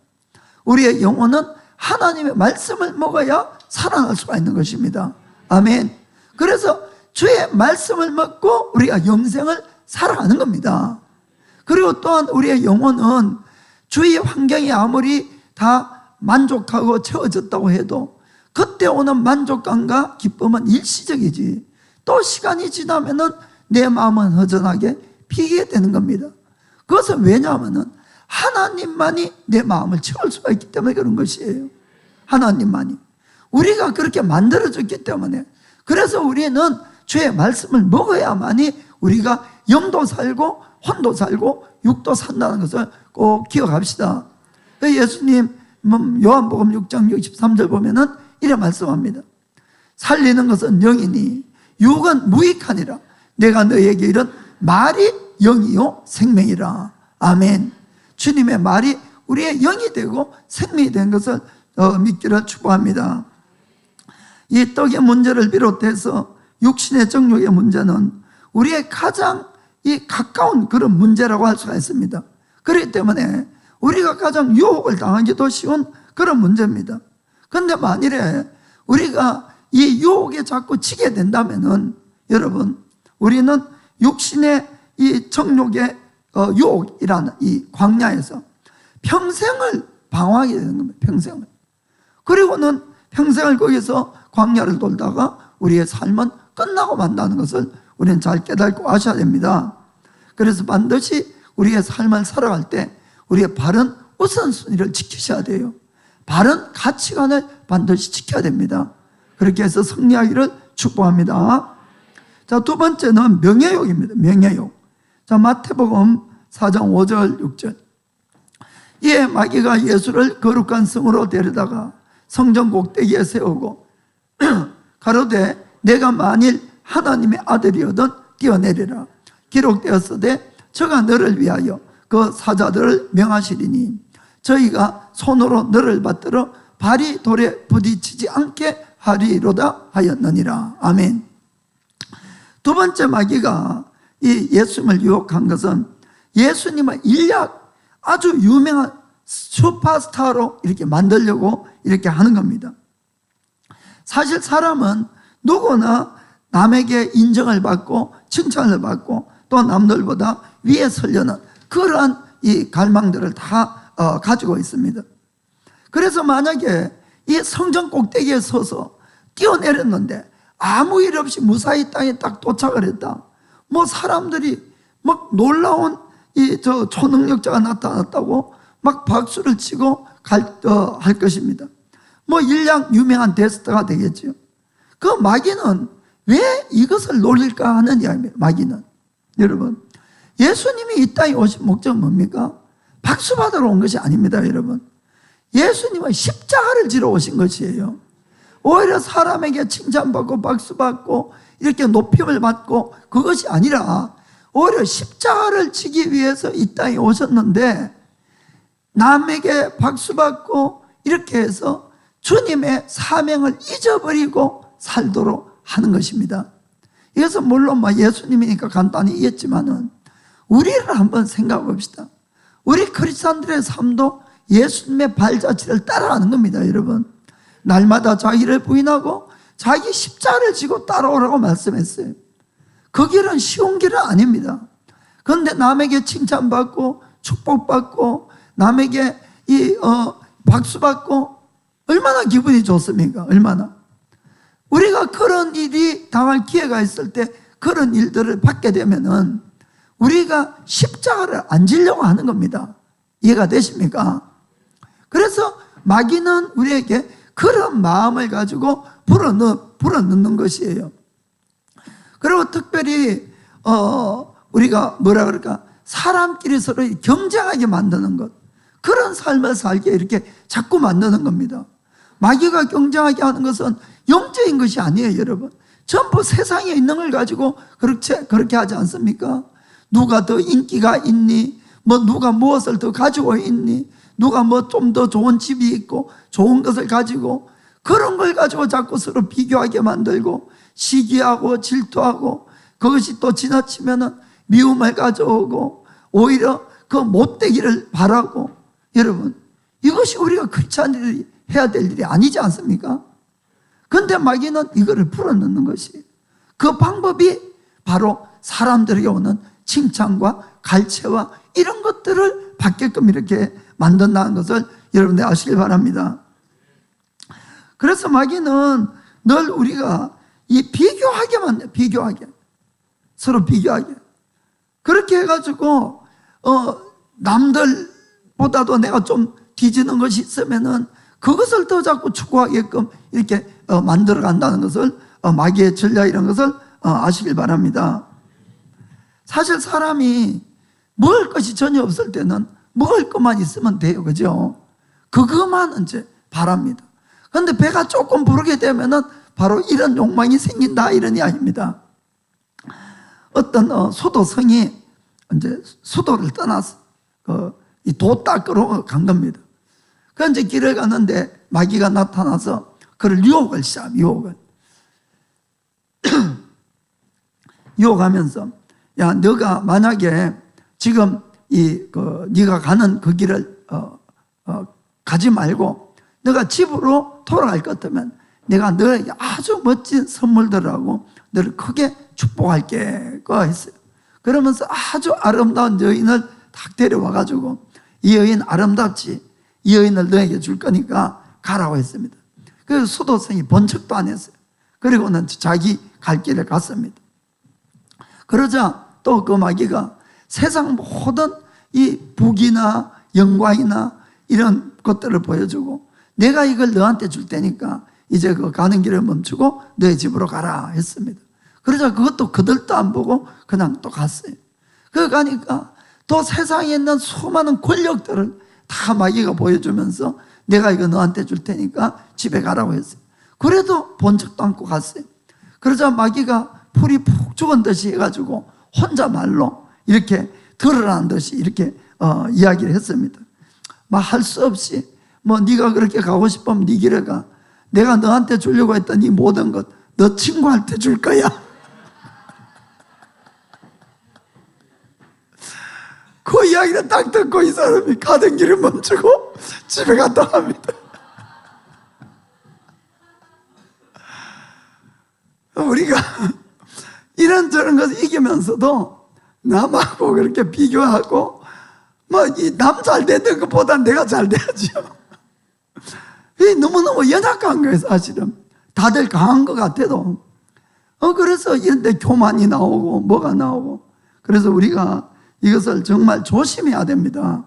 우리의 영혼은 하나님의 말씀을 먹어야 살아날 수가 있는 것입니다. 아멘. 그래서 주의 말씀을 먹고 우리가 영생을 살아가는 겁니다. 그리고 또한 우리의 영혼은 주위 환경이 아무리 다 만족하고 채워졌다고 해도 그때 오는 만족감과 기쁨은 일시적이지 또 시간이 지나면은 내 마음은 허전하게 비게 되는 겁니다. 그것은 왜냐하면은 하나님만이 내 마음을 채울 수가 있기 때문에 그런 것이에요. 하나님만이. 우리가 그렇게 만들어졌기 때문에. 그래서 우리는 주의 말씀을 먹어야만이 우리가 영도 살고 혼도 살고 육도 산다는 것을 꼭 기억합시다. 예수님 요한복음 6장 63절 보면은 이래 말씀합니다. 살리는 것은 영이니 육은 무익하니라. 내가 너에게 이런 말이 영이요 생명이라. 아멘. 주님의 말이 우리의 영이 되고 생명이 된 것을 믿기를 축복합니다. 이 떡의 문제를 비롯해서 육신의 정욕의 문제는 우리의 가장 가까운 그런 문제라고 할 수가 있습니다. 그렇기 때문에 우리가 가장 유혹을 당하기도 쉬운 그런 문제입니다. 그런데 만일에 우리가 이 유혹에 자꾸 지게 된다면은 여러분 우리는 육신의 이 정욕의 유혹이라는 이 광야에서 평생을 방황하게 되는 겁니다. 평생을. 그리고는 평생을 거기서 광야를 돌다가 우리의 삶은 끝나고 만다는 것을 우리는 잘 깨닫고 아셔야 됩니다. 그래서 반드시 우리의 삶을 살아갈 때 우리의 바른 우선순위를 지키셔야 돼요. 바른 가치관을 반드시 지켜야 됩니다. 그렇게 해서 승리하기를 축복합니다. 자, 두 번째는 명예욕입니다. 명예욕. 자, 마태복음 4장 5절 6절. 이에 마귀가 예수를 거룩한 성으로 데려다가 성전 꼭대기에 세우고 가로되 내가 만일 하나님의 아들이거든 뛰어내리라. 기록되었으되 저가 너를 위하여 그 사자들을 명하시리니 저희가 손으로 너를 받들어 발이 돌에 부딪히지 않게 하리로다 하였느니라. 아멘. 두 번째 마귀가 이 예수님을 유혹한 것은 예수님을 인력 아주 유명한 슈퍼스타로 이렇게 만들려고 이렇게 하는 겁니다. 사실 사람은 누구나 남에게 인정을 받고 칭찬을 받고 또 남들보다 위에 서려는 그러한 이 갈망들을 다 가지고 있습니다. 그래서 만약에 이 성전 꼭대기에 서서 뛰어내렸는데 아무 일 없이 무사히 땅에 딱 도착을 했다. 뭐 사람들이 막 놀라운 이 초능력자가 나타났다고 막 박수를 치고 할 것입니다. 뭐 일량 유명한 대스타가 되겠죠. 그 마귀는 왜 이것을 노릴까 하는 이야기입니다. 마귀는 여러분, 예수님이 이 땅에 오신 목적은 뭡니까? 박수 받으러 온 것이 아닙니다. 여러분, 예수님은 십자가를 지러 오신 것이에요. 오히려 사람에게 칭찬받고 박수받고 이렇게 높임을 받고 그것이 아니라 오히려 십자가를 지기 위해서 이 땅에 오셨는데, 남에게 박수받고 이렇게 해서 주님의 사명을 잊어버리고 살도록 하는 것입니다. 이것은 물론 예수님이니까 간단히 이겼지만은 우리를 한번 생각해 봅시다. 우리 크리스찬들의 삶도 예수님의 발자취를 따라가는 겁니다. 여러분, 날마다 자기를 부인하고 자기 십자가를 지고 따라오라고 말씀했어요. 그 길은 쉬운 길은 아닙니다. 그런데 남에게 칭찬받고 축복받고 남에게 박수받고 얼마나 기분이 좋습니까? 얼마나. 우리가 그런 일이 당할 기회가 있을 때 그런 일들을 받게 되면은 우리가 십자가를 안 지려고 하는 겁니다. 이해가 되십니까? 그래서 마귀는 우리에게 그런 마음을 가지고 불어넣는 것이에요. 그리고 특별히 우리가 뭐라 그럴까, 사람끼리 서로 경쟁하게 만드는 것, 그런 삶을 살게 이렇게 자꾸 만드는 겁니다. 마귀가 경쟁하게 하는 것은 영적인 것이 아니에요. 여러분, 전부 세상에 있는 걸 가지고 그렇게 하지 않습니까? 누가 더 인기가 있니, 누가 무엇을 더 가지고 있니, 누가 좀 더 좋은 집이 있고 좋은 것을 가지고, 그런 걸 가지고 자꾸 서로 비교하게 만들고 시기하고 질투하고, 그것이 또 지나치면은 미움을 가져오고 오히려 그 못되기를 바라고. 여러분, 이것이 우리가 크리스찬들이 해야 될 일이 아니지 않습니까? 그런데 마귀는 이거를 불어넣는 것이, 그 방법이 바로 사람들에게 오는 칭찬과 갈채와 이런 것들을 받게끔 이렇게 만든다는 것을 여러분들 아시길 바랍니다. 그래서 마귀는 늘 우리가 비교하게 서로 비교하게, 그렇게 해가지고 남들보다도 내가 좀 뒤지는 것이 있으면은 그것을 더 자꾸 추구하게끔 이렇게 만들어 간다는 것을, 마귀의 전략, 이런 것을 아시길 바랍니다. 사실 사람이 먹을 것이 전혀 없을 때는 먹을 것만 있으면 돼요. 그죠? 그것만 이제 바랍니다. 그런데 배가 조금 부르게 되면은 바로 이런 욕망이 생긴다, 이런 이야기입니다. 어떤 수도성이 이제 수도를 떠나서 이 도 닦으러 간 겁니다. 그 이제 길을 가는데 마귀가 나타나서 그를 유혹을 시작합니다. 유혹하면서, 야, 너가 만약에 지금 네가 가는 그 길을 가지 말고 너가 집으로 돌아갈 것 같으면 내가 너에게 아주 멋진 선물들하고 너를 크게 축복할게, 그 했어요. 그러면서 아주 아름다운 여인을 딱 데려와가지고, 이 여인 아름답지, 이 여인을 너에게 줄 거니까 가라고 했습니다. 그래서 수도성이 본 척도 안 했어요. 그리고는 자기 갈 길을 갔습니다. 그러자 또 그 마귀가 세상 모든 이 부귀나 영광이나 이런 것들을 보여주고, 내가 이걸 너한테 줄 테니까 이제 그 가는 길을 멈추고 너의 집으로 가라 했습니다. 그러자 그것도 그들도 안 보고 그냥 또 갔어요. 그 가니까 또 세상에 있는 수많은 권력들을 다 마귀가 보여주면서 내가 이거 너한테 줄 테니까 집에 가라고 했어요. 그래도 본 척도 않고 갔어요. 그러자 마귀가 풀이 푹 죽은 듯이 해가지고 혼자 말로 이렇게 드러난 듯이 이렇게 이야기를 했습니다. 막 할 수 없이 네가 그렇게 가고 싶으면 네 길을 가. 내가 너한테 주려고 했던 이 모든 것 너 친구한테 줄 거야. 그 이야기를 딱 듣고 이 사람이 가던 길을 멈추고 집에 갔다 합니다. 우리가 이런저런 것을 이기면서도 남하고 그렇게 비교하고 남 잘 되는 것보다 내가 잘 돼야죠. 너무너무 연약한 거예요. 사실은 다들 강한 것 같아도. 그래서 이런 데 교만이 나오고 뭐가 나오고, 그래서 우리가 이것을 정말 조심해야 됩니다.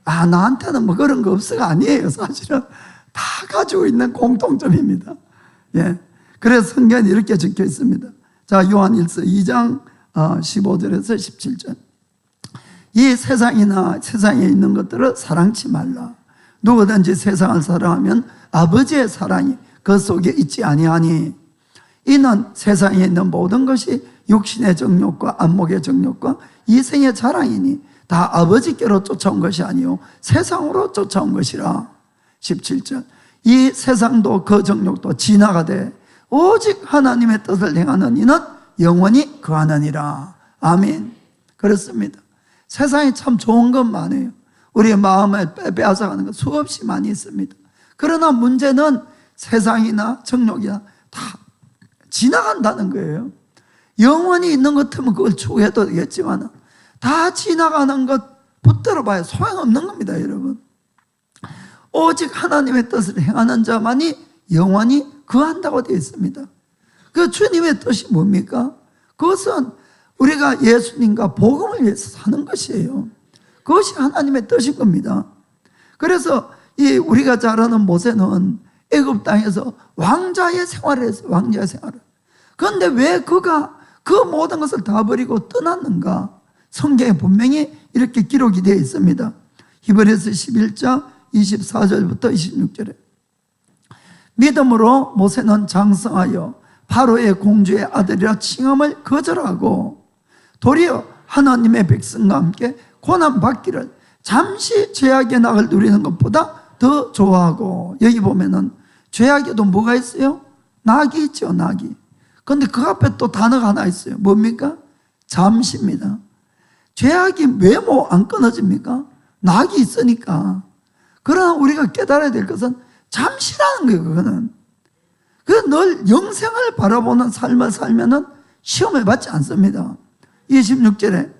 나한테는 뭐 그런 거 없어가 아니에요. 사실은 다 가지고 있는 공통점입니다. 예. 그래서 성경에 이렇게 적혀 있습니다. 자, 요한일서 2장 15절에서 17절. 이 세상이나 세상에 있는 것들을 사랑치 말라. 누구든지 세상을 사랑하면 아버지의 사랑이 그 속에 있지 아니하니, 이는 세상에 있는 모든 것이 육신의 정욕과 안목의 정욕과 이생의 자랑이니 다 아버지께로 쫓아온 것이 아니요 세상으로 쫓아온 것이라. 17절. 이 세상도 그 정욕도 지나가되 오직 하나님의 뜻을 행하는 이는 영원히 거하느니라. 아멘. 그렇습니다. 세상에 참 좋은 건 많아요. 우리의 마음을 빼앗아가는 것 수없이 많이 있습니다. 그러나 문제는 세상이나 정욕이나 다 지나간다는 거예요. 영원히 있는 것 같으면 그걸 추구해도 되겠지만 다 지나가는 것 붙들어 봐야 소용없는 겁니다, 여러분. 오직 하나님의 뜻을 행하는 자만이 영원히 거한다고 되어 있습니다. 그 주님의 뜻이 뭡니까? 그것은 우리가 예수님과 복음을 위해서 사는 것이에요. 그것이 하나님의 뜻인 겁니다. 그래서 우리가 잘 아는 모세는 애굽 땅에서 왕자의 생활을 했어요. 왕자의 생활을. 그런데 왜 그가 그 모든 것을 다 버리고 떠났는가? 성경에 분명히 이렇게 기록이 되어 있습니다. 히브리서 11장 24절부터 26절에 믿음으로 모세는 장성하여 바로의 공주의 아들이라 칭함을 거절하고 도리어 하나님의 백성과 함께 고난받기를 잠시 죄악의 낙을 누리는 것보다 더 좋아하고, 여기 보면은 죄악에도 뭐가 있어요? 낙이 있죠, 낙이. 그런데 그 앞에 또 단어가 하나 있어요. 뭡니까? 잠시입니다. 죄악이 왜 뭐 안 끊어집니까? 낙이 있으니까. 그러나 우리가 깨달아야 될 것은 잠시라는 거예요. 그거는. 늘 영생을 바라보는 삶을 살면은 시험을 받지 않습니다. 26절에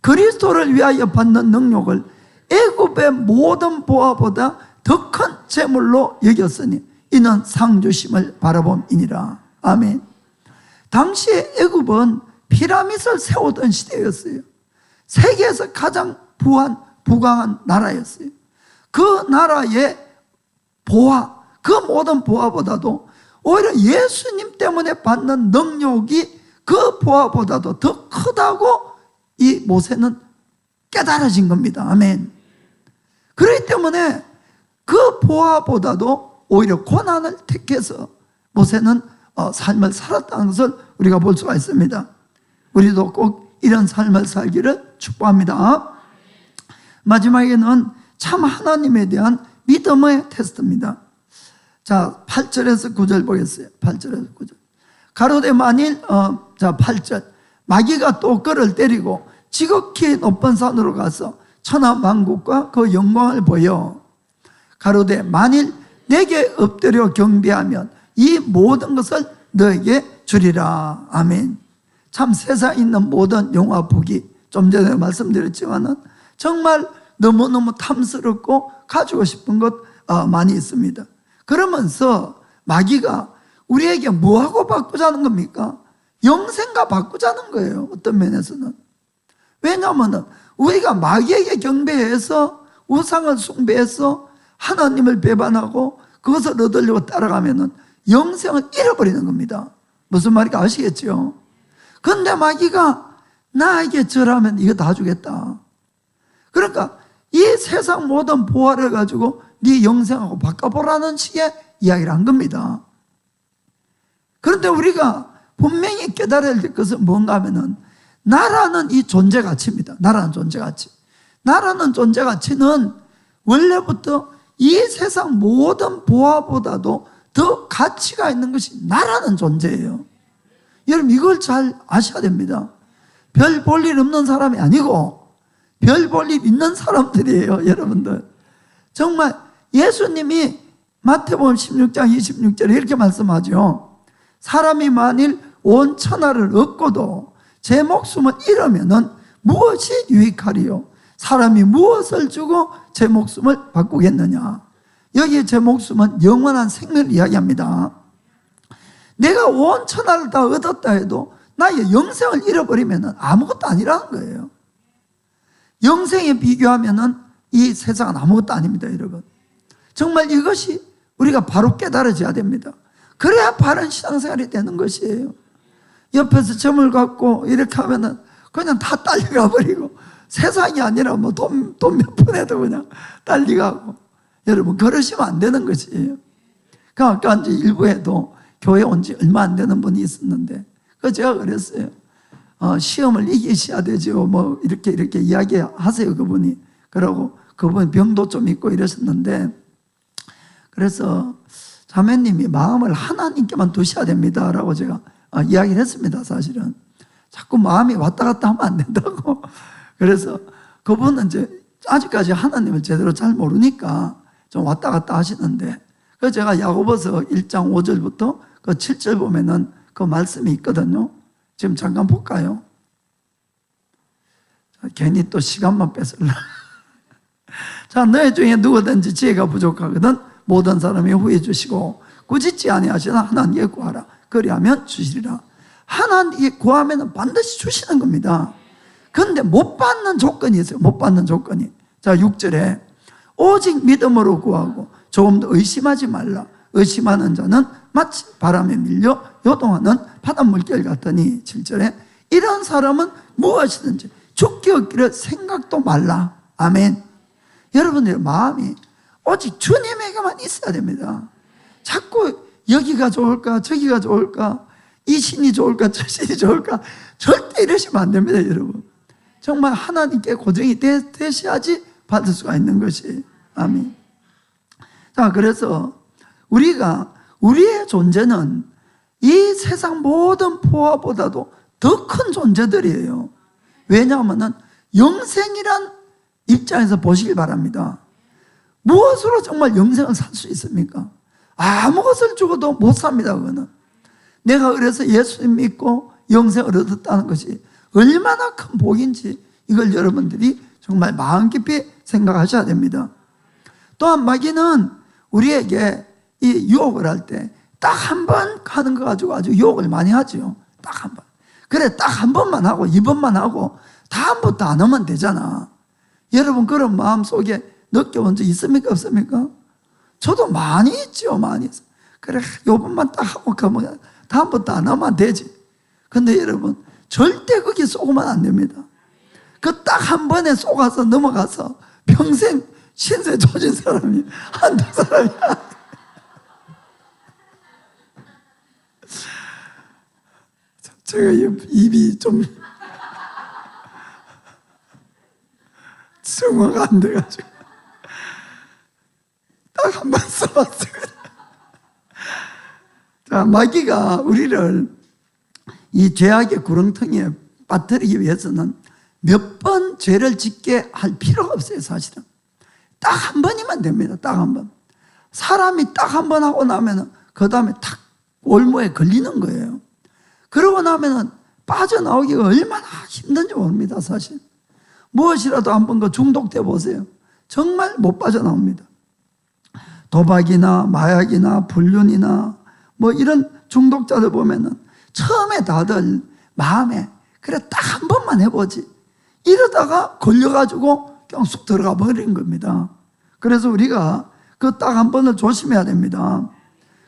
그리스도를 위하여 받는 능력을 애굽의 모든 보화보다 더 큰 재물로 여겼으니 이는 상 주심을 바라봄이니라. 아멘. 당시에 애굽은 피라밋을 세우던 시대였어요. 세계에서 가장 부강한 나라였어요. 그 나라의 보화, 그 모든 보화보다도 오히려 예수님 때문에 받는 능력이 그 보화보다도 더 크다고 이 모세는 깨달아진 겁니다. 아멘. 그렇기 때문에 그 보화보다도 오히려 고난을 택해서 모세는 삶을 살았다는 것을 우리가 볼 수가 있습니다. 우리도 꼭 이런 삶을 살기를 축복합니다. 마지막에는 참 하나님에 대한 믿음의 테스트입니다. 자, 8절에서 9절 보겠어요. 8절에서 9절. 가로되 만일 8절 마귀가 또 그를 때리고 지극히 높은 산으로 가서 천하 만국과 그 영광을 보여 가로되 만일 내게 엎드려 경배하면 이 모든 것을 너에게 주리라. 아멘. 참 세상에 있는 모든 영화 보기, 좀 전에 말씀드렸지만은 정말 너무너무 탐스럽고 가지고 싶은 것 많이 있습니다. 그러면서 마귀가 우리에게 뭐하고 바꾸자는 겁니까? 영생과 바꾸자는 거예요. 어떤 면에서는. 왜냐하면 우리가 마귀에게 경배해서 우상을 숭배해서 하나님을 배반하고 그것을 얻으려고 따라가면 영생을 잃어버리는 겁니다. 무슨 말인지 아시겠죠? 그런데 마귀가 나에게 절하면 이거 다 주겠다. 그러니까 이 세상 모든 보화를 가지고 네 영생하고 바꿔보라는 식의 이야기를 한 겁니다. 그런데 우리가 분명히 깨달아야 될 것은 뭔가 하면은 나라는 이 존재 가치입니다. 나라는 존재 가치. 나라는 존재 가치는 원래부터 이 세상 모든 보화보다도 더 가치가 있는 것이 나라는 존재예요. 여러분 이걸 잘 아셔야 됩니다. 별 볼 일 없는 사람이 아니고 별 볼 일 있는 사람들이에요. 여러분들 정말 예수님이 마태복음 16장 26절에 이렇게 말씀하죠. 사람이 만일 온 천하를 얻고도 제 목숨을 잃으면 무엇이 유익하리요? 사람이 무엇을 주고 제 목숨을 바꾸겠느냐? 여기에 제 목숨은 영원한 생명을 이야기합니다. 내가 온 천하를 다 얻었다 해도 나의 영생을 잃어버리면 아무것도 아니라는 거예요. 영생에 비교하면 이 세상은 아무것도 아닙니다, 여러분. 정말 이것이 우리가 바로 깨달아져야 됩니다. 그래야 바른 신앙생활이 되는 것이에요. 옆에서 점을 갖고 이렇게 하면은 그냥 다 딸려가 버리고, 세상이 아니라 뭐 돈 몇 푼에도 그냥 딸려가고. 여러분, 그러시면 안 되는 것이에요. 아까 이제 일부에도 교회 온 지 얼마 안 되는 분이 있었는데, 제가 그랬어요. 시험을 이기셔야 되죠. 뭐 이렇게 이야기하세요, 그분이. 그러고 그분 병도 좀 있고 이러셨는데, 그래서 자매님이 마음을 하나님께만 두셔야 됩니다 라고 제가 이야기를 했습니다. 사실은 자꾸 마음이 왔다 갔다 하면 안 된다고. 그래서 그분은 이제 아직까지 하나님을 제대로 잘 모르니까 좀 왔다 갔다 하시는데, 그래서 제가 야고보서 1장 5절부터 그 7절 보면은 그 말씀이 있거든요. 지금 잠깐 볼까요? 괜히 또 시간만 뺏을라. 자, 너희 중에 누구든지 지혜가 부족하거든 모든 사람이 후해 주시고 꾸짖지 아니하시나 하나님께 구하라. 그리하면 주시리라. 하나님께 구하면 반드시 주시는 겁니다. 그런데 못 받는 조건이 있어요. 못 받는 조건이. 자, 6절에 오직 믿음으로 구하고 조금도 의심하지 말라. 의심하는 자는 마치 바람에 밀려 요동하는 바닷물결 같으니. 7절에 이런 사람은 무엇이든지 죽기 얻기를 생각도 말라. 아멘. 여러분들의 마음이 오직 주님에게만 있어야 됩니다. 자꾸 여기가 좋을까 저기가 좋을까, 이 신이 좋을까 저 신이 좋을까, 절대 이러시면 안 됩니다, 여러분. 정말 하나님께 고정이 되셔야지 받을 수가 있는 것이. 아멘. 자, 그래서 우리의 존재는 이 세상 모든 포화보다도 더 큰 존재들이에요. 왜냐하면 영생이란 입장에서 보시길 바랍니다. 무엇으로 정말 영생을 살 수 있습니까? 아무것을 주고도 못 삽니다. 그거는 내가 그래서 예수님 믿고 영생을 얻었다는 것이 얼마나 큰 복인지, 이걸 여러분들이 정말 마음 깊이 생각하셔야 됩니다. 또한 마귀는 우리에게 이 유혹을 할 때 딱 한 번 하는 거 가지고 아주 유혹을 많이 하죠. 딱 한 번. 그래, 딱 한 번만 하고 2번만 하고 다음부터 안 하면 되잖아. 여러분, 그런 마음 속에 느껴본 적 있습니까? 없습니까? 저도 많이 있죠. 많이 있어요. 그래, 요번만 딱 하고 가면 다음부터 안 하면 되지. 근데 여러분, 절대 거기 쏘면 안 됩니다. 그 딱 한 번에 쏘가서 넘어가서 평생 신세 조진 사람이 한두 사람이야. 제가 입이 좀 승화가 안 돼가지고 딱 한 번 써봤어요. 자, 마귀가 우리를 이 죄악의 구렁텅이에 빠뜨리기 위해서는 몇 번 죄를 짓게 할 필요가 없어요. 사실은 딱 한 번이면 됩니다. 딱 한 번. 사람이 딱 한 번 하고 나면은 그 다음에 탁 올무에 걸리는 거예요. 그러고 나면은 빠져나오기가 얼마나 힘든지 모릅니다. 사실 무엇이라도 한번 그 중독돼 보세요. 정말 못 빠져나옵니다. 도박이나 마약이나 불륜이나 뭐 이런 중독자들 보면은 처음에 다들 마음에 그래 딱 한 번만 해보지 이러다가 걸려가지고 그냥 쑥 들어가 버린 겁니다. 그래서 우리가 그 딱 한 번을 조심해야 됩니다.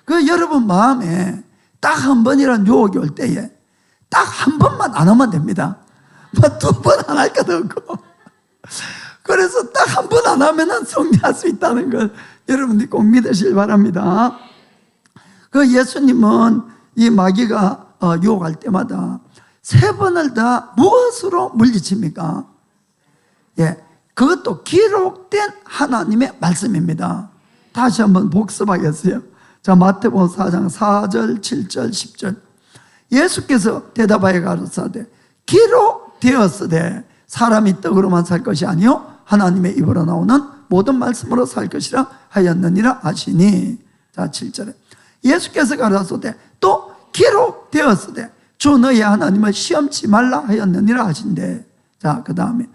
그 여러분 마음에 딱 한 번이라는 유혹이 올 때에 딱 한 번만 안 하면 됩니다. 뭐 두 번 안 할 것도 없고. 그래서 딱 한 번 안 하면은 승리할 수 있다는 걸 여러분들이 꼭 믿으시길 바랍니다. 그 예수님은 이 마귀가 유혹할 때마다 3번을 다 무엇으로 물리칩니까? 예, 그것도 기록된 하나님의 말씀입니다. 다시 한번 복습하겠어요. 자, 마태복음 4장 4절, 7절, 10절. 예수께서 대답하여 가로사대 기록되었으되 사람이 떡으로만 살 것이 아니요 하나님의 입으로 나오는 모든 말씀으로 살 것이라 하였느니라 하시니. 자, 7절에 예수께서 가로사대 또 기록되었으되 주 너의 하나님을 시험치 말라 하였느니라 하신대. 자, 그 다음에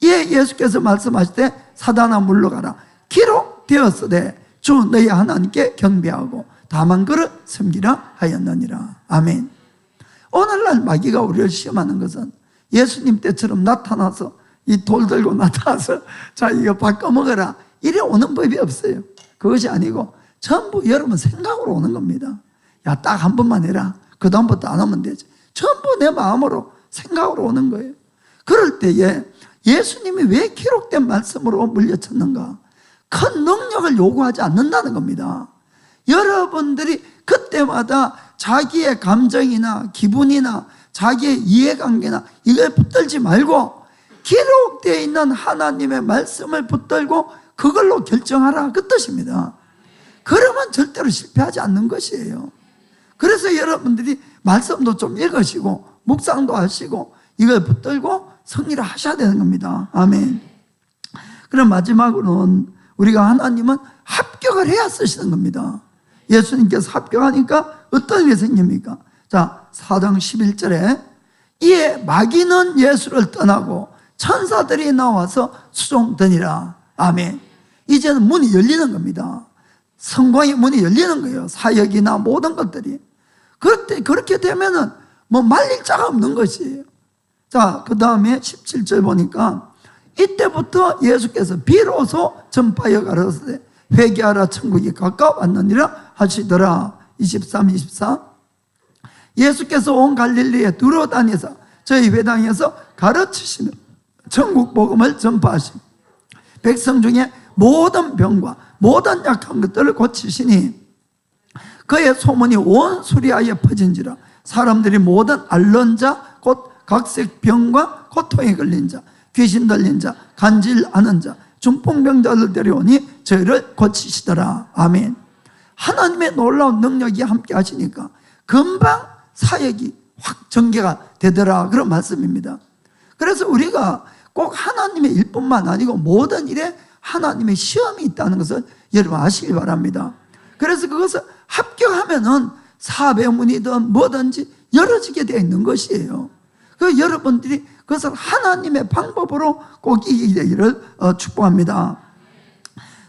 예수께서 말씀하실 때 사단아 물러가라 기록되었으되 주 너의 하나님께 경배하고 다만 그를 섬기라 하였느니라. 아멘. 오늘날 마귀가 우리를 시험하는 것은 예수님 때처럼 나타나서 이 돌 들고 나타나서 자 이거 바꿔 먹어라 이래 오는 법이 없어요. 그것이 아니고 전부 여러분 생각으로 오는 겁니다. 야, 딱 한 번만 해라. 그 다음부터 안 하면 되지. 전부 내 마음으로 생각으로 오는 거예요. 그럴 때에 예수님이 왜 기록된 말씀으로 물려쳤는가? 큰 능력을 요구하지 않는다는 겁니다. 여러분들이 그때마다 자기의 감정이나 기분이나 자기의 이해관계나 이걸 붙들지 말고 기록되어 있는 하나님의 말씀을 붙들고 그걸로 결정하라 그 뜻입니다. 그러면 절대로 실패하지 않는 것이에요. 그래서 여러분들이 말씀도 좀 읽으시고 묵상도 하시고 이걸 붙들고 승리를 하셔야 되는 겁니다. 아멘. 그럼 마지막으로는 우리가 하나님은 합격을 해야 쓰시는 겁니다. 예수님께서 합격하니까 어떤 일이 생깁니까? 자, 4장 11절에 이에 마귀는 예수를 떠나고 천사들이 나와서 수종드니라. 아멘. 이제는 문이 열리는 겁니다. 성공의 문이 열리는 거예요. 사역이나 모든 것들이. 그렇게 되면은 뭐 말릴 자가 없는 것이에요. 자, 그 다음에 17절 보니까 이때부터 예수께서 비로소 전파하여 가라사대 회개하라 천국이 가까워왔느니라 하시더라. 23, 24 예수께서 온 갈릴리에 두루 다니사 저희 회당에서 가르치시며 천국 복음을 전파하시며 백성 중에 모든 병과 모든 약한 것들을 고치시니 그의 소문이 온 수리아에 퍼진지라. 사람들이 모든 앓는 자 곧 각색 병과 고통에 걸린 자 귀신 들린 자 간질하는 자 중풍병자들 데려오니 저희를 고치시더라. 아멘. 하나님의 놀라운 능력이 함께 하시니까 금방 사역이 확 전개가 되더라 그런 말씀입니다. 그래서 우리가 꼭 하나님의 일뿐만 아니고 모든 일에 하나님의 시험이 있다는 것을 여러분 아시기 바랍니다. 그래서 그것을 합격하면은 사업의 문이든 뭐든지 열어지게 되어 있는 것이에요. 그 여러분들이 그것을 하나님의 방법으로 꼭 이기게 되기를 축복합니다.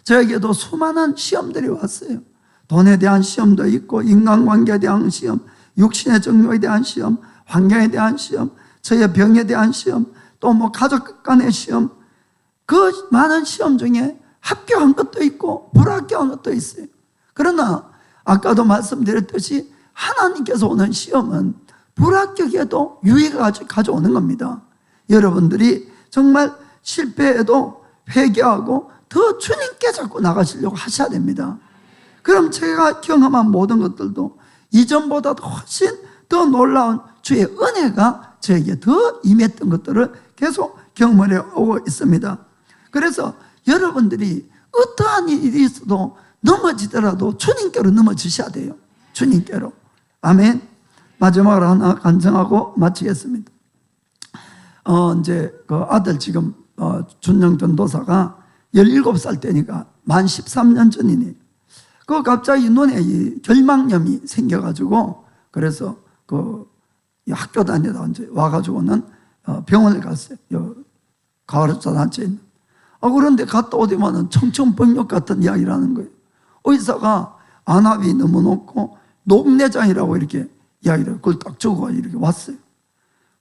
저에게도 수많은 시험들이 왔어요. 돈에 대한 시험도 있고 인간관계에 대한 시험, 육신의 정욕에 대한 시험, 환경에 대한 시험, 저의 병에 대한 시험, 또 뭐 가족 간의 시험, 그 많은 시험 중에 합격한 것도 있고 불합격한 것도 있어요. 그러나 아까도 말씀드렸듯이 하나님께서 오는 시험은 불합격에도 유익을 가져오는 겁니다. 여러분들이 정말 실패해도 회개하고 더 주님께 자꾸 나가시려고 하셔야 됩니다. 그럼 제가 경험한 모든 것들도 이전보다도 훨씬 더 놀라운 주의 은혜가 저에게 더 임했던 것들을 계속 경험해 오고 있습니다. 그래서 여러분들이 어떠한 일이 있어도 넘어지더라도 주님께로 넘어지셔야 돼요. 주님께로. 아멘. 마지막으로 하나 간증하고 마치겠습니다. 이제 그 아들 지금 준영 전도사가 17살 때니까 만 13년 전이니 그 갑자기 눈에 이 결막염이 생겨가지고 그래서 그 학교 다니다 이제 와가지고는 병원에 갔어요. 가을자 단체에 있는. 그런데 갔다 오더만은 청천벽력 같은 이야기를 하는 거예요. 의사가 안압이 너무 높고 녹내장이라고 이렇게 이야기를 그걸 딱 적어 이렇게 왔어요.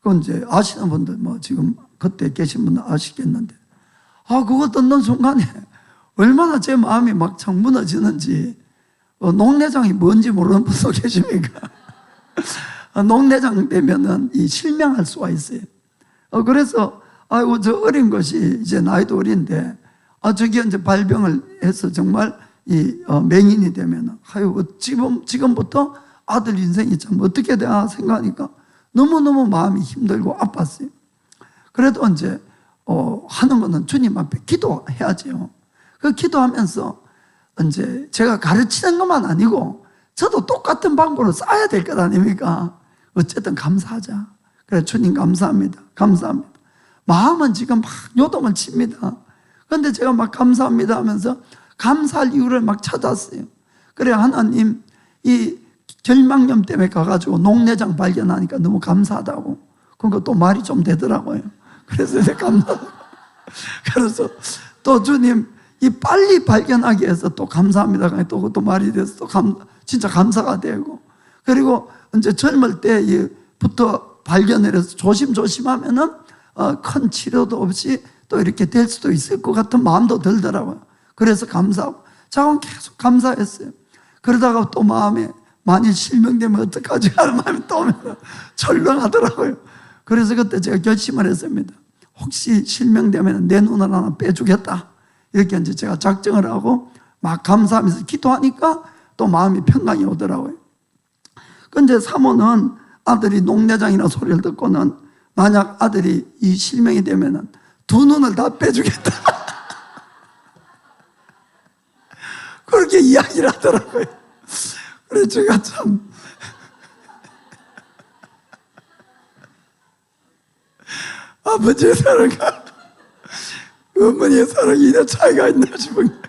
그건 이제 아시는 분들 뭐 지금 그때 계신 분들 아시겠는데 그거 듣는 순간에 얼마나 제 마음이 막 창 무너지는지 녹내장이 뭔지 모르는 분도 계십니까? 녹내장 되면은 이 실명할 수가 있어요. 그래서 아이고 저 어린 것이 이제 나이도 어린데 저기 이제 발병을 해서 정말 이 맹인이 되면은 아이고 지금부터 아들 인생이 참 어떻게 되나 생각하니까 너무너무 마음이 힘들고 아팠어요. 그래도 이제 하는 거는 주님 앞에 기도해야죠. 그 기도하면서 이제 제가 가르치는 것만 아니고 저도 똑같은 방법으로 쌓아야 될 것 아닙니까? 어쨌든 감사하자. 그래 주님 감사합니다. 감사합니다. 마음은 지금 막 요동을 칩니다. 그런데 제가 막 감사합니다 하면서 감사할 이유를 막 찾았어요. 그래 하나님 이 결막염 때문에 가가지고 녹내장 발견하니까 너무 감사하다고. 그러니까 또 말이 좀 되더라고요. 그래서 내가 감사하다고. 그래서 또 주님 이 빨리 발견하기 위해서 또 감사합니다. 또 그것도 말이 돼서 또 진짜 감사가 되고. 그리고 이제 젊을 때 이 부터 발견을 해서 조심조심하면은 큰 치료도 없이 또 이렇게 될 수도 있을 것 같은 마음도 들더라고요. 그래서 감사하고 자꾸 계속 감사했어요. 그러다가 또 마음에 만일 실명되면 어떡하지 하는 마음이 또 오면 철렁하더라고요. 그래서 그때 제가 결심을 했습니다. 혹시 실명되면 내 눈을 하나 빼주겠다. 이렇게 이제 제가 작정을 하고 막 감사하면서 기도하니까 또 마음이 평강이 오더라고요. 근데 사모는 아들이 녹내장이나 소리를 듣고는 만약 아들이 이 실명이 되면은 두 눈을 다 빼주겠다. 그렇게 이야기를 하더라고요. 그래서 제가 참 아버지의 사랑과 어머니의 사랑이 이래 차이가 있나 싶은 거예요.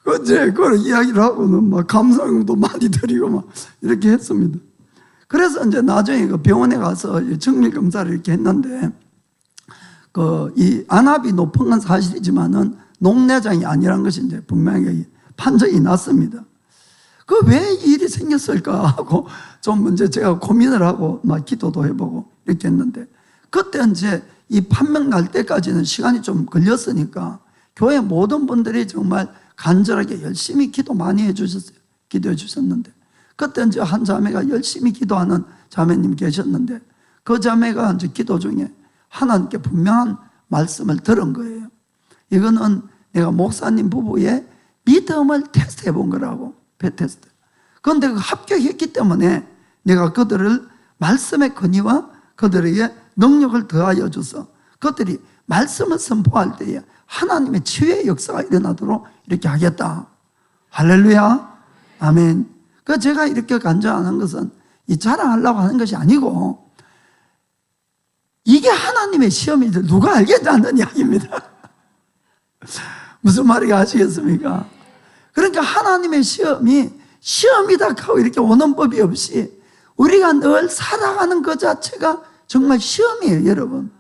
언제 그걸 이야기를 하고는 막 감상도 많이 드리고 막 이렇게 했습니다. 그래서 이제 나중에 그 병원에 가서 정밀 검사를 이렇게 했는데 이 안압이 높은 건 사실이지만은 녹내장이 아니라는 것이 이제 분명히 판정이 났습니다. 그 왜 이 일이 생겼을까 하고 좀 이제 제가 고민을 하고 막 기도도 해보고 이렇게 했는데 그때 이제 이 판명 날 때까지는 시간이 좀 걸렸으니까 교회 모든 분들이 정말 간절하게 열심히 기도 많이 해주셨어요. 기도해 주셨는데 그때 이제 한 자매가 열심히 기도하는 자매님 계셨는데 그 자매가 이제 기도 중에 하나님께 분명한 말씀을 들은 거예요. 이거는 내가 목사님 부부의 믿음을 테스트해 본 거라고, 배테스트. 그런데 합격했기 때문에 내가 그들을 말씀의 권위와 그들에게 능력을 더하여 줘서 그들이 말씀을 선포할 때에 하나님의 치유의 역사가 일어나도록 이렇게 하겠다. 할렐루야. 아멘. 그 제가 이렇게 간절한 것은 이 자랑하려고 하는 것이 아니고 이게 하나님의 시험인지 누가 알겠다는 이야기입니다. 무슨 말인지 아시겠습니까? 그러니까 하나님의 시험이 시험이다 하고 이렇게 오는 법이 없이 우리가 늘 살아가는 것 자체가 정말 시험이에요, 여러분.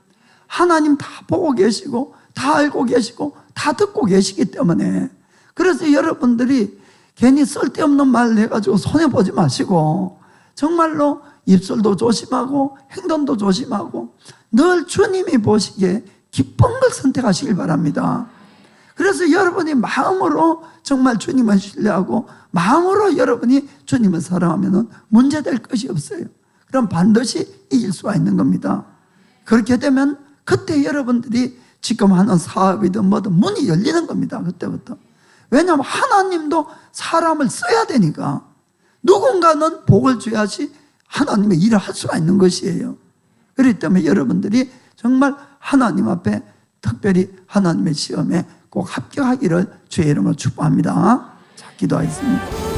하나님 다 보고 계시고 다 알고 계시고 다 듣고 계시기 때문에 그래서 여러분들이 괜히 쓸데없는 말 해가지고 손해보지 마시고 정말로 입술도 조심하고 행동도 조심하고 늘 주님이 보시기에 기쁜 걸 선택하시길 바랍니다. 그래서 여러분이 마음으로 정말 주님을 신뢰하고 마음으로 여러분이 주님을 사랑하면 문제될 것이 없어요. 그럼 반드시 이길 수가 있는 겁니다. 그렇게 되면 그때 여러분들이 지금 하는 사업이든 뭐든 문이 열리는 겁니다. 그때부터. 왜냐하면 하나님도 사람을 써야 되니까 누군가는 복을 줘야지 하나님의 일을 할 수가 있는 것이에요. 그렇기 때문에 여러분들이 정말 하나님 앞에 특별히 하나님의 시험에 꼭 합격하기를 주의 이름으로 축복합니다. 자, 기도하겠습니다.